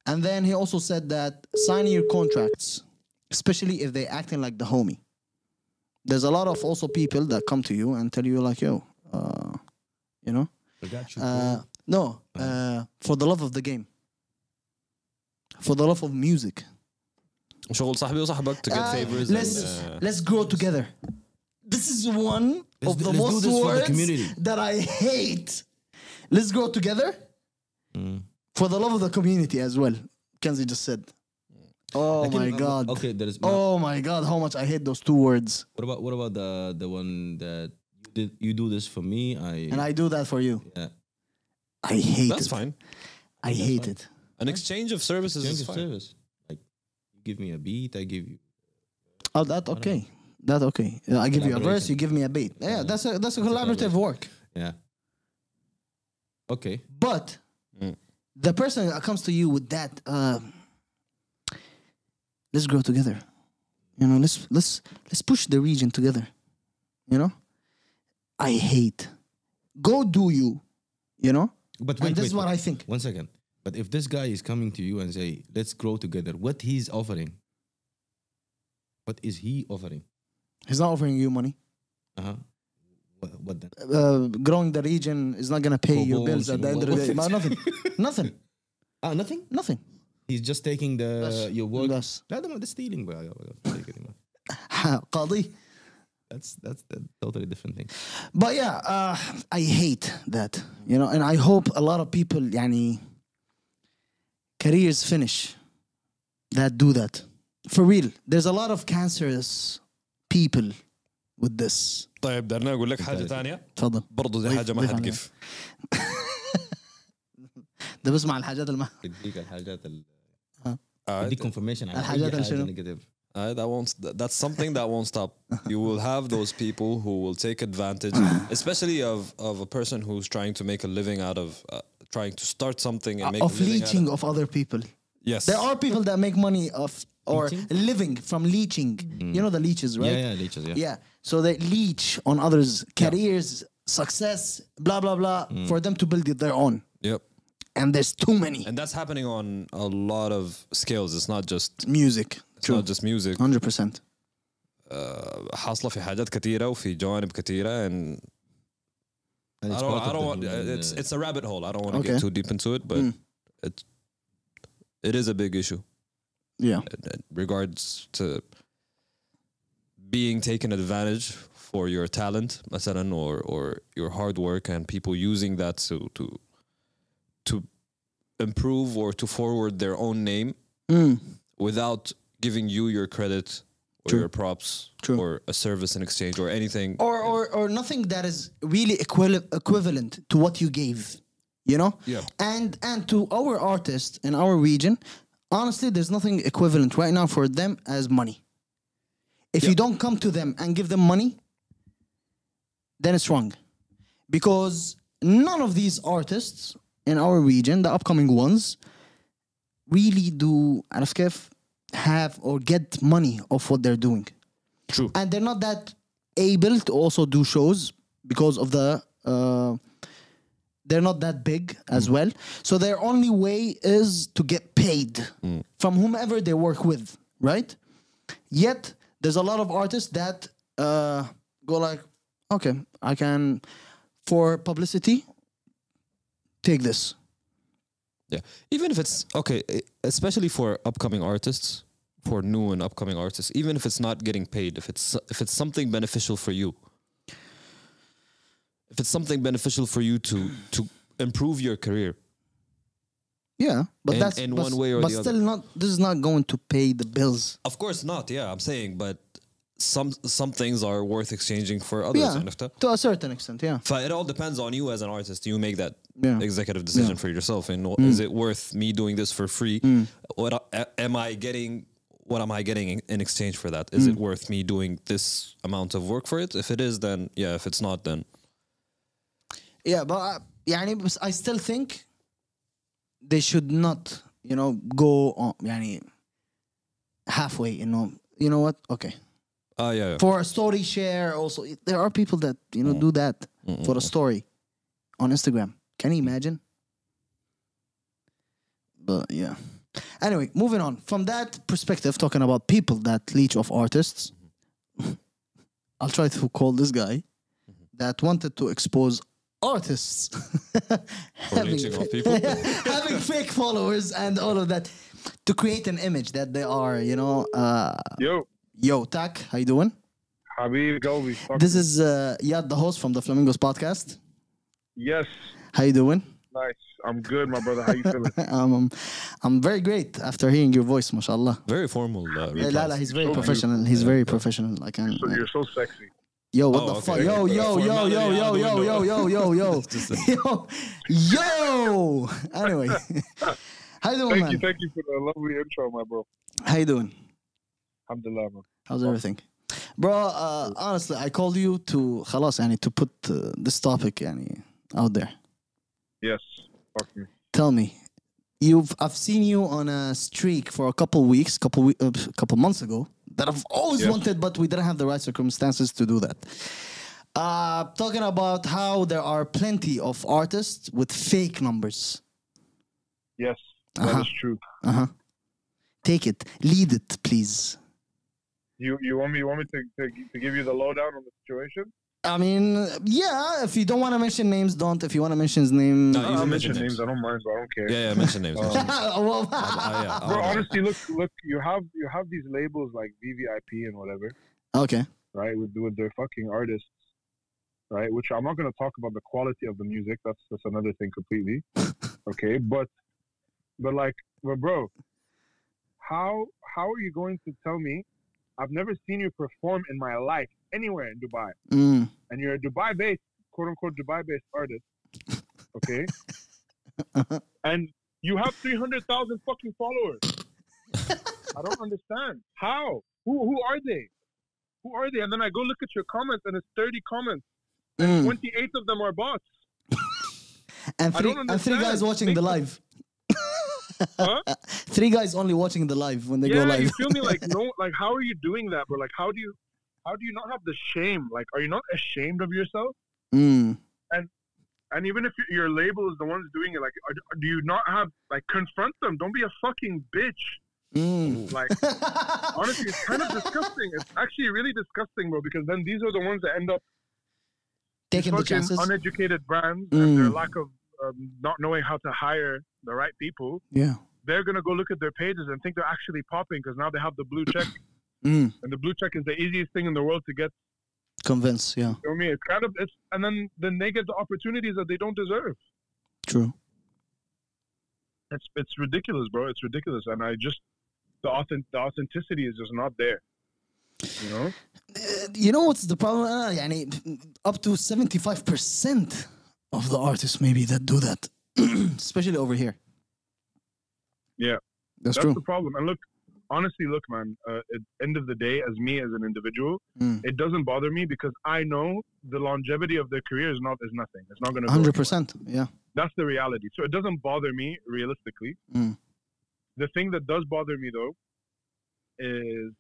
And then he also said that signing your contracts, especially if they're acting like the homie. There's a lot of also people that come to you and tell you like, yo, you know, I got you. no, for the love of the game, for the love of music. شغل صاحبي وصاحبك to get favors. Let's grow together. This is one of the let's most do this for the words community. that I hate. Let's grow together for the love of the community as well. Kenzie just said. Oh my God. Okay, there is. Oh my God, how much I hate those two words. What about the one that you do this for me? And I do that for you. Yeah. I hate That's it. fine. I hate it. An exchange of services Exchange is of fine. service. Like you give me a beat, I give you. Oh, that okay. That okay. I give you a verse, you give me a beat. Yeah, that's a collaborative work. Yeah. Okay. But the person that comes to you with that, let's grow together. You know, let's push the region together. You know, I hate. Go do you. You know. But And this is what I think. 1 second. But if this guy is coming to you and say, "Let's grow together," what he's offering? What is he offering? He's not offering you money. What then? Growing the region is not gonna pay your Cobalt, bills at the end of the day. But nothing. Nothing. Nothing. Nothing. He's just taking your work. That's That's stealing. قاضي. That's a totally different thing. But yeah, I hate that, you know, and I hope a lot of people, يعني, careers finish that do that. For real, there's a lot of cancerous people with this. طيب بدنا أقول لك حاجة ثانية. تفضل. برضو دي حاجة ما حتقف. ده بسمع الحاجات بديك الحاجات Uh, بديك confirmation على الحاجات أي اللي حاجة شنو؟ negative. that's something that won't stop. You will have those people who will take advantage, especially of a person who's trying to make a living out of trying to start something and make a of living leeching out of other people. Yes, There are people that make money or living from leeching. You know the leeches, right? Yeah, leeches, yeah. Yeah. So they leech on others' careers, success, blah blah blah, for them to build it their own. Yep. And there's too many. And that's happening on a lot of scales. It's not just Music. not just music. 100%. حاصلة في حاجات كثيرة وفي جوانب كثيرة and And I it's don't part of the want human, it's a rabbit hole. I don't want to Okay. get too deep into it, but it is a big issue Yeah. in regards to being taken advantage for your talent, مثلا, or your hard work, and people using that to improve or to forward their own name without giving you your credit or True. your props True. or a service in exchange or anything. Or nothing that is really equivalent to what you gave, you know? Yeah. And to our artists in our region, honestly, there's nothing equivalent right now for them as money. If you don't come to them and give them money, then it's wrong. Because none of these artists in our region, the upcoming ones, really do, عارف كيف, have or get money of what they're doing. True. And they're not that able to also do shows because of the they're not that big as well. So their only way is to get paid from whomever they work with, right? Yet there's a lot of artists that go like, okay, I can, for publicity, take this. Yeah. Even if it's okay, especially for upcoming artists, for new and upcoming artists, even if it's not getting paid, if it's something beneficial for you, if it's something beneficial for you to improve your career, Yeah, but that's in one way or but the still not. This is not going to pay the bills. of course not. Yeah, I'm saying, but some things are worth exchanging for others. Yeah, عرفتها؟ to a certain extent. Yeah. It all depends on you as an artist. You make that Yeah. executive decision for yourself. And is it worth me doing this for free? Am I getting? What am I getting in exchange for that? Is it worth me doing this amount of work for it? If it is, then yeah. If it's not, then Yeah, but يعني, I still think they should not go on, يعني, halfway, you know what? Okay. Yeah. For a story share also. There are people that, do that for a story on Instagram. Can you imagine? But yeah. Anyway, moving on. From that perspective, talking about people that leech off artists, I'll try to call this guy that wanted to expose artists Leeching off people. having fake followers and all of that to create an image that they are, Yo, Tak, how you doing? Habib Galbi. This is Yad, the host from the Flamingos podcast. Yes. How you doing? Nice. I'm good, my brother. How you feeling? I'm very great after hearing your voice, mashallah. Very formal. Lala, he's very professional. He's very professional. You're so sexy. Yo, what the fuck? Yo. Yo. Anyway. How you doing, man? Thank you for the lovely intro, my bro. How you doing? Alhamdulillah, man. How's everything? Bro, honestly, I called you to put this topic out there. Yes. Fuck me. Tell me, I've seen you on a streak for a couple months ago that I've always wanted, but we didn't have the right circumstances to do that. Talking about how there are plenty of artists with fake numbers. Yes, that is true. Take it, lead it, please. You want me to give you the lowdown on the situation? I mean, yeah, if you don't want to mention names, don't. If you want to mention his name... No, you I'll can mention names. I don't mind, but I don't care. Yeah, mention names. Well, Bro, honestly, look, you have these labels like VVIP and whatever, okay. right, with their fucking artists, right, which I'm not going to talk about the quality of the music. That's another thing completely. Okay, but bro, how are you going to tell me I've never seen you perform in my life anywhere in Dubai, and you're a Dubai-based, quote-unquote Dubai-based artist, okay? And you have 300,000 fucking followers. I don't understand. How? Who are they? Who are they? And then I go look at your comments, and it's 30 comments, and 28 of them are bots. And three guys watching the live. Huh? 3 guys only watching the live when they go live. You feel me? Like, no, like, how are you doing that, bro? Like, how do you not have the shame? Like, are you not ashamed of yourself? And even if your label is the ones doing it, like, do you not have, like, confront them? Don't be a fucking bitch. Like, honestly, it's kind of disgusting. It's actually really disgusting, bro, because then these are the ones that end up taking the chances. Uneducated brands and their lack of not knowing how to hire the right people. Yeah. They're going to go look at their pages and think they're actually popping because now they have the blue check. And the blue check is the easiest thing in the world to get. Convince, yeah. You know what I mean? And then they get the opportunities that they don't deserve. True. It's ridiculous, bro. It's ridiculous. And the authenticity is just not there. You know? You know what's the problem? Up to 75% of the artists maybe that do that. Especially over here. Yeah. That's true. The problem. And look, honestly, man, at the end of the day, as me as an individual, it doesn't bother me because I know the longevity of their career is nothing. It's not going to 100%. Yeah. That's the reality. So it doesn't bother me realistically. The thing that does bother me though is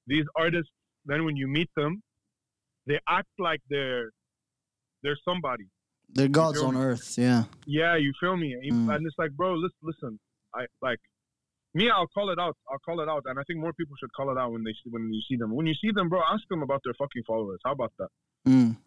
these artists, then when you meet them, they act like they're somebody. They're gods on earth, yeah. Yeah, you feel me? And it's like, bro, listen. I'll call it out. And I think more people should call it out when you see them. When you see them, bro, ask them about their fucking followers. How about that?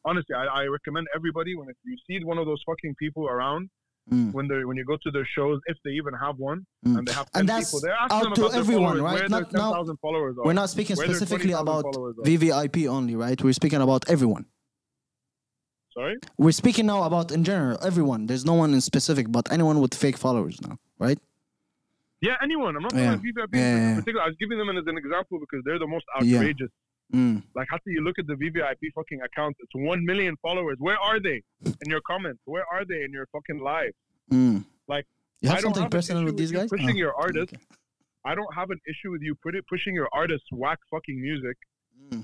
Honestly, I recommend everybody if you see one of those fucking people around, when you go to their shows, if they even have one, and they have 10 people there, ask them about everyone, their right? Where their 10,000 followers are. We're not speaking specifically about VVIP only, right? We're speaking about everyone. Sorry? We're speaking now about, in general, everyone. There's no one in specific, but anyone with fake followers now, right? Yeah, anyone. I'm not talking about VVIP in particular. I was giving them as an example because they're the most outrageous. Like, how do you look at the VVIP fucking account? It's 1 million followers. Where are they in your comments? Where are they in your fucking live? Like, you have something personal with these guys? Pushing your artist. Okay. I don't have an issue with you pushing your artist's whack fucking music.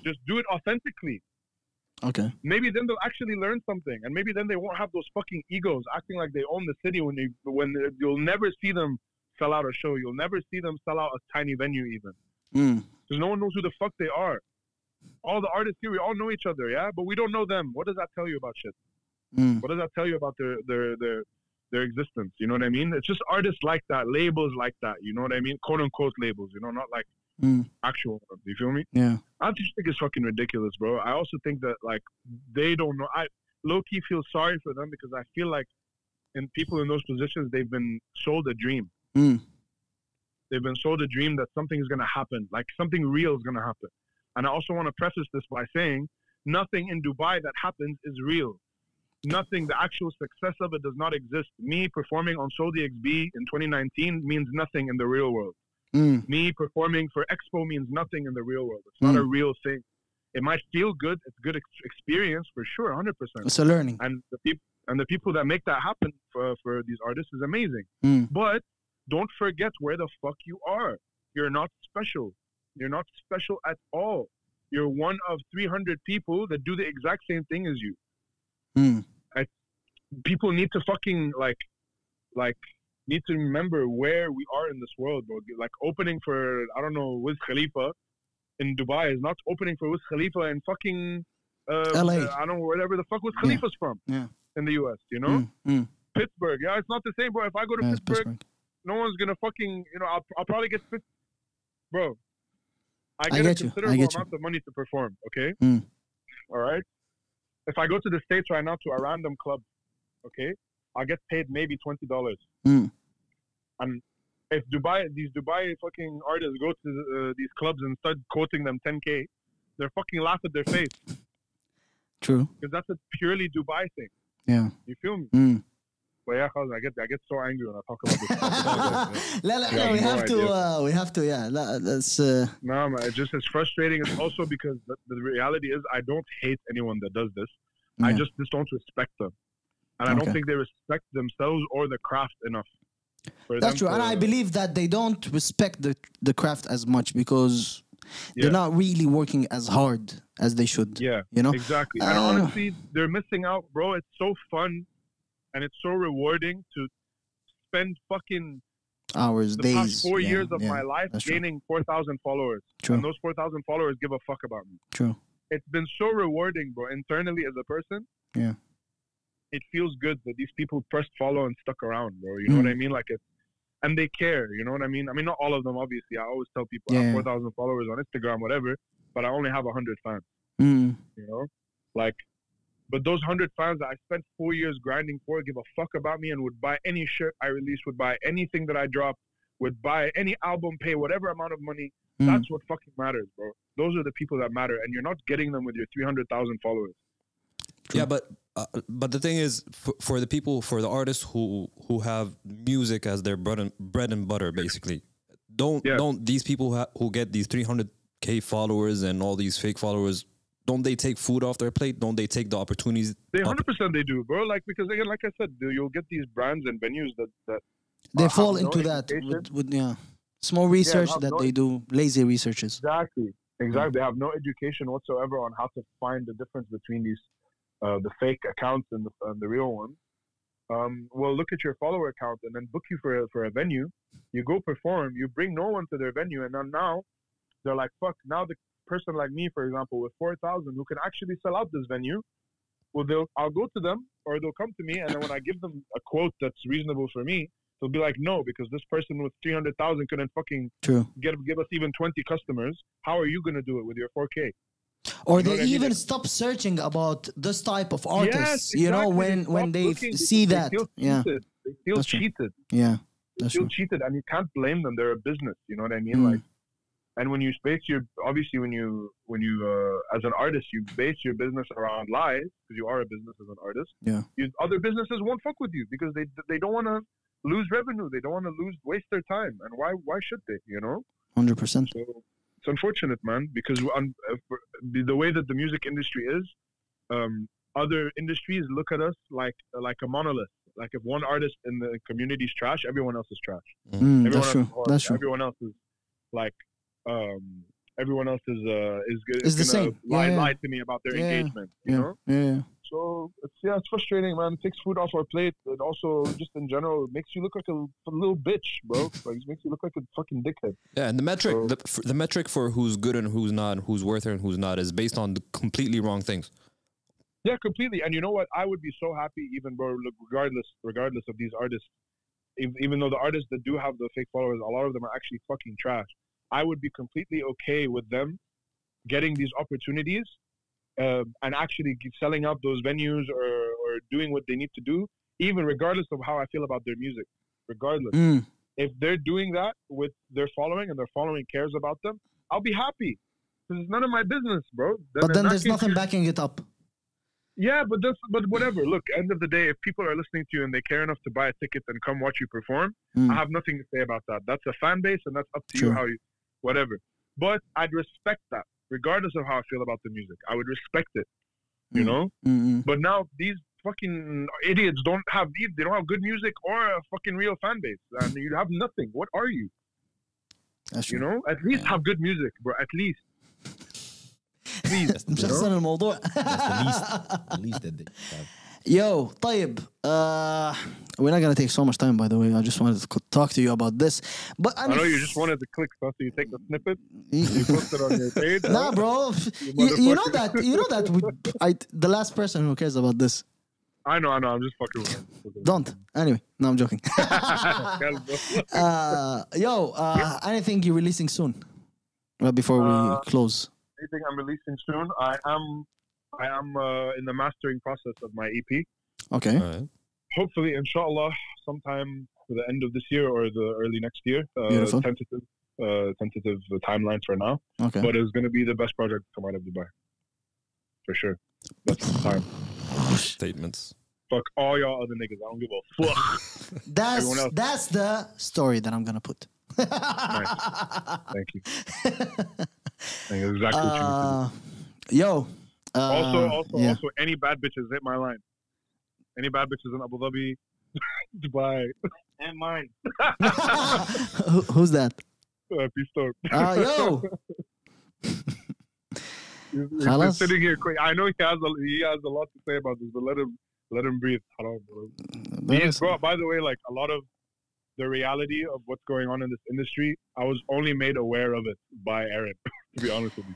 Just do it authentically. Okay. Maybe then they'll actually learn something, and maybe then they won't have those fucking egos acting like they own the city when you'll never see them sell out a show. You'll never see them sell out a tiny venue even. Because no one knows who the fuck they are. All the artists here, we all know each other, yeah? But we don't know them. What does that tell you about shit? What does that tell you about their existence? You know what I mean? It's just artists like that, labels like that. You know what I mean? Quote unquote labels. You know, not like actual ones. You feel me? Yeah. I just think it's fucking ridiculous, bro. I also think that like they don't know. I low key feel sorry for them because I feel like in people in those positions they've been sold a dream. They've been sold a dream that something is gonna happen, like something real is gonna happen. And I also want to preface this by saying nothing in Dubai that happens is real. Nothing, the actual success of it does not exist. Me performing on Soul DXB in 2019 means nothing in the real world. Me performing for Expo means nothing in the real world. It's not a real thing. It might feel good. It's a good experience for sure, 100%. It's a learning. And the people that make that happen for these artists is amazing. But don't forget where the fuck you are. You're not special. You're not special at all. You're one of 300 people that do the exact same thing as you. People need to fucking need to remember where we are in this world, bro. Like opening for, I don't know, Wiz Khalifa in Dubai is not opening for Wiz Khalifa in fucking LA. I don't know, wherever the fuck Wiz Khalifa's from in the US, you know? Pittsburgh, yeah, it's not the same, bro. If I go to Pittsburgh, no one's gonna fucking, you know, I'll probably get bro. I get a considerable amount of money to perform, okay? All right? If I go to the States right now to a random club, okay, I'll get paid maybe $20. And if these Dubai fucking artists go to these clubs and start quoting them 10K, they're fucking laugh at their face. True. Because that's a purely Dubai thing. Yeah. You feel me? But yeah, I get so angry when I talk about this. we have to, yeah. That's No, man, it's frustrating. It's also because the reality is I don't hate anyone that does this. I just don't respect them. And I don't think they respect themselves or the craft enough. That's true. And I believe that they don't respect the craft as much because they're not really working as hard as they should. Yeah, you know? Exactly. And honestly, they're missing out, bro. It's so fun and it's so rewarding to spend fucking hours, days. The past 4 years of my life gaining 4,000 followers. True. And those 4,000 followers give a fuck about me. True. It's been so rewarding, bro, internally as a person. Yeah. It feels good that these people pressed follow and stuck around, bro. You know what I mean? Like and they care, you know what I mean? I mean, not all of them, obviously. I always tell people I have 4,000 followers on Instagram, whatever, but I only have 100 fans. You know? Like, but those 100 fans that I spent 4 years grinding for give a fuck about me and would buy any shirt I release, would buy anything that I drop, would buy any album, pay whatever amount of money. That's what fucking matters, bro. Those are the people that matter, and you're not getting them with your 300,000 followers. True. Yeah, but the thing is, for the people, for the artists who have music as their bread and butter, basically, don't these people who get these 300K followers and all these fake followers, don't they take food off their plate? Don't they take the opportunities? They 100% they do, bro. Like, because again, like I said, you'll get these brands and venues that they fall into that with small research they do, lazy researches. Exactly. They have no education whatsoever on how to find the difference between these the fake accounts and the real ones. Well, look at your follower account and then book you for a venue. You go perform. You bring no one to their venue, and then now they're like, fuck. Now the person like me, for example, with 4,000 who can actually sell out this venue, well, I'll go to them or they'll come to me, and then when I give them a quote that's reasonable for me, they'll be like, no, because this person with 300,000 couldn't fucking give us even 20 customers. How are you gonna do it with your 4K? Or they even stop searching about this type of artists. Yes, exactly. You know, when they see that, they feel cheated. Yeah, they feel cheated, and you can't blame them. They're a business. You know what I mean? Like, and when you base when you as an artist, you base your business around lies because you are a business as an artist. Yeah, other businesses won't fuck with you because they don't want to lose revenue. They don't want to waste their time, and why should they? You know, 100%. So, it's unfortunate, man, because the way that the music industry is, other industries look at us like a monolith. Like if one artist in the community is trash, everyone else is trash. That's true. That's true. Everyone else is like, everyone else is the same. Lie to me about their engagement. You know. Yeah. So it's frustrating, man. It takes food off our plate. It also, just in general, it makes you look like a little bitch, bro. Like, it makes you look like a fucking dickhead. Yeah, and the metric, So- the metric for who's good and who's not, and who's worth it and who's not, is based on the completely wrong things. Yeah, completely. And you know what? I would be so happy, even, bro, look, regardless of these artists, even though the artists that do have the fake followers, a lot of them are actually fucking trash. I would be completely okay with them getting these opportunities and actually selling out those venues or doing what they need to do, even regardless of how I feel about their music. Regardless. If they're doing that with their following and their following cares about them, I'll be happy. Because it's none of my business, bro. But in then that there's case, nothing backing it up. Yeah, but whatever. Look, end of the day, if people are listening to you and they care enough to buy a ticket and come watch you perform, I have nothing to say about that. That's a fan base, and that's up to you how you, whatever. But I'd respect that, regardless of how I feel about the music. I would respect it, you know. But now these fucking idiots don't have good music or a fucking real fan base, and you have nothing. What are you? That's You true. know, at least have good music, bro. At least. Please. مش أحسن الموضوع. the least that they have. Yo, طيب. We're not gonna take so much time, by the way. I just wanted to talk to you about this. But I know you just wanted to click stuff, so you take the snippet, you post it on your page. Nah, bro. You know that. The last person who cares about this. I know. I'm just fucking with you. Don't. Anyway, no, I'm joking. Anything you're releasing soon? Right before we close. Anything I'm releasing soon? I am in the mastering process of my EP. Okay. All right. Hopefully, inshallah, sometime for the end of this year or the early next year. Beautiful. Tentative timeline for now. Okay. But it's going to be the best project to come out of Dubai. For sure. That's the time. Statements. Fuck all y'all other niggas. I don't give a fuck. Everyone else. That's the story that I'm gonna put. Nice. Thank you. Thank you. Exactly what you need to do. Yo. Also, any bad bitches hit my line. Any bad bitches in Abu Dhabi, Dubai, and mine. Who's that? Peace out. Yo. He's Khalas? been sitting here. I know he has a lot to say about this, but let him breathe. Haram, bro. Bro, by the way, like a lot of the reality of what's going on in this industry, I was only made aware of it by Aaron. To be honest with you.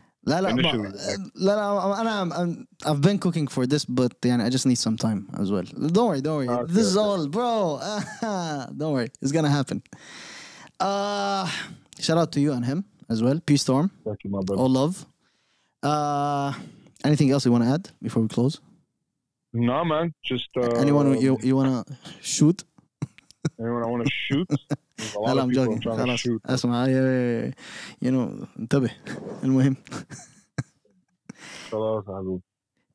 I've been cooking for this, but I just need some time as well. Don't worry. Okay, This is all, bro. Don't worry, it's gonna happen. Shout out to you and him as well. Peace Storm. Thank you, my brother. All love. Anything else you want to add before we close? Nah, man. Just Anyone you want to shoot? anyone I want to shoot. There's a lot لا of I'm people joking. I'm trying to خلاص shoot. اسمع انتبه. المهم. خلاص يا حبيبي.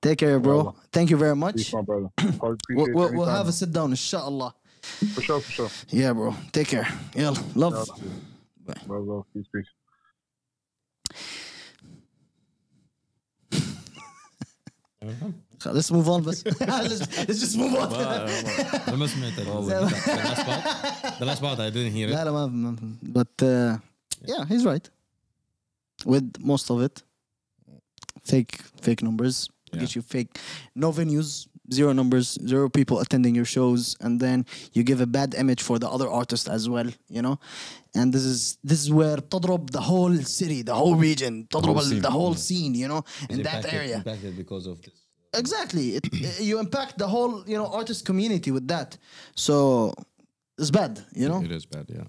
Take care, bro. يلا. Thank you very much. Peace, my brother. We'll have a sit down, inshallah. For sure. Yeah, bro. Take care. يلا. Love. Bro. Peace. Let's move on بس. let's just move on. لما سمعت the last part I didn't hear it. لا ما but yeah, he's right. With most of it, fake numbers get you fake, no venues, zero numbers, zero people attending your shows, and then you give a bad image for the other artists as well, you know. And this is where تضرب the whole city, the whole region, تضرب the whole scene, you know, in that area. Impacted because of this. Exactly. You impact the whole, artist community with that. So it's bad, you know. It is bad, yeah.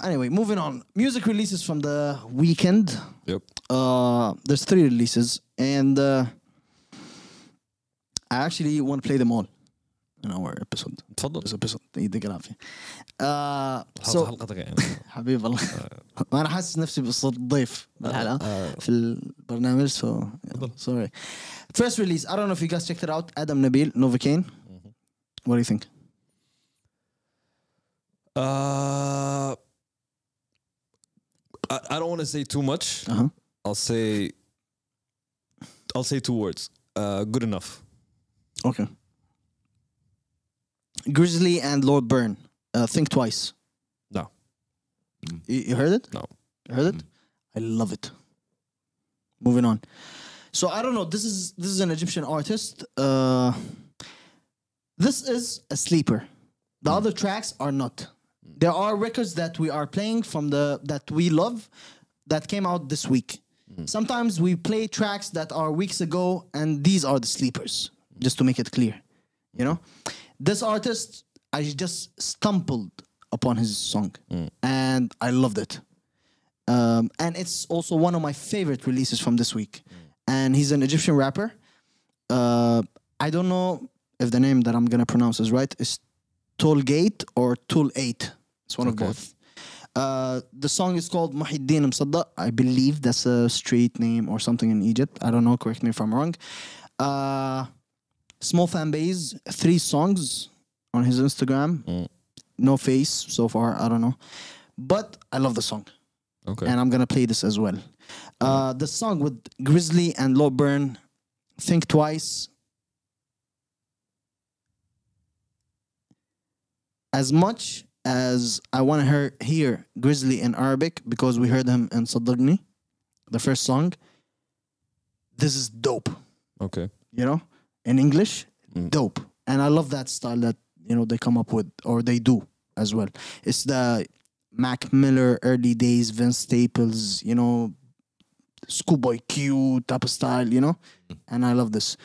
Anyway, moving on. Music releases from the weekend. Yep. There's 3 releases, and I actually want to play them all in our episode. تفضل. This episode يديك العافية. حلقتك يعني. حبيب الله. ما أنا حاسس نفسي بصوت ضيف بالحلقة في البرنامج. So sorry. First release. I don't know if you guys checked it out. Adam Nabeel, Novacane. What do you think? I don't want to say too much. I'll say 2 words. Good enough. Okay. Grzzlee and Lrdbrn. Think Twice. No. You heard it? No. You heard it? I love it. Moving on. So I don't know. This is an Egyptian artist. This is a sleeper. The other tracks are not. There are records that we are playing from that we love that came out this week. Sometimes we play tracks that are weeks ago, and these are the sleepers. Just to make it clear, you know. This artist, I just stumbled upon his song, and I loved it. And it's also one of my favorite releases from this week. And he's an Egyptian rapper. I don't know if the name that I'm gonna pronounce is right. It's Tollgate or Toll8. It's one of both. The song is called Mohi El Din Mosadak. I believe that's a street name or something in Egypt. I don't know. Correct me if I'm wrong. Small fan base. 3 songs on his Instagram. No face so far. I don't know. But I love the song. Okay. And I'm gonna play this as well. The song with Grzzlee and Lrdbrn, Think Twice. As much as I want to hear Grzzlee in Arabic, because we heard him in Saddaqni, the first song, this is dope. Okay. You know, in English, dope. And I love that style that, you know, they come up with, or they do as well. It's the Mac Miller early days, Vince Staples, you know, Schoolboy Q type of style, you know. And I love this.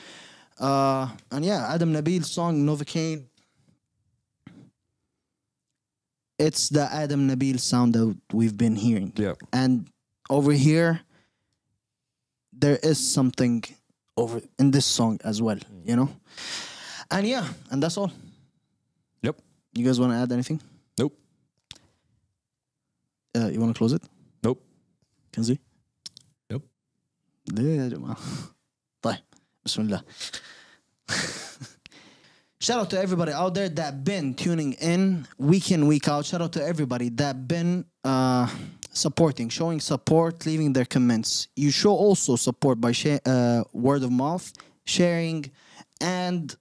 And yeah, Adam Nabeel song Novacane. It's the Adam Nabeel sound that we've been hearing. Yeah. And over here, there is something over in this song as well, you know. And yeah, and that's all. Yep. You guys want to add anything? Nope. You want to close it? Nope. Kanzi? Nope. ليه يا جماعة؟ طيب بسم الله. Shout out to everybody out there that been tuning in week in, week out. Shout out to everybody that been supporting, showing support, leaving their comments. You show also support by word of mouth, sharing, and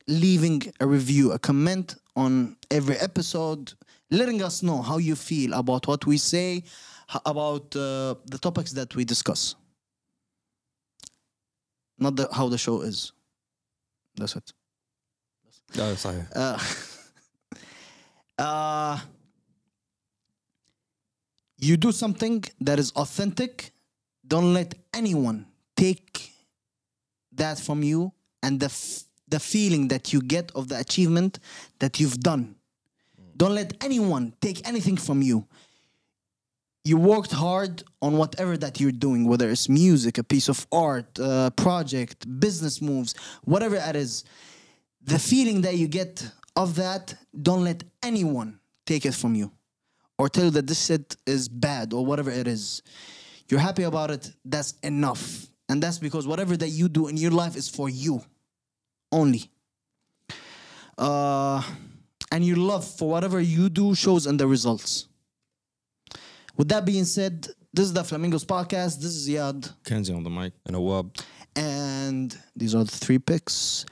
leaving a review, a comment on every episode, letting us know how you feel about what we say, about the topics that we discuss. Not how the show is. That's it. صحيح. You do something that is authentic. Don't let anyone take that from you, and the feeling that you get of the achievement that you've done. Don't let anyone take anything from you. You worked hard on whatever that you're doing, whether it's music, a piece of art, project, business moves, whatever it is. The feeling that you get of that, don't let anyone take it from you or tell you that this shit is bad or whatever it is. You're happy about it, that's enough. And that's because whatever that you do in your life is for you only. And your love for whatever you do shows in the results. With that being said, this is the Flamingos podcast. This is Yad. Kanzi on the mic. And a wub. And these are the 3 picks.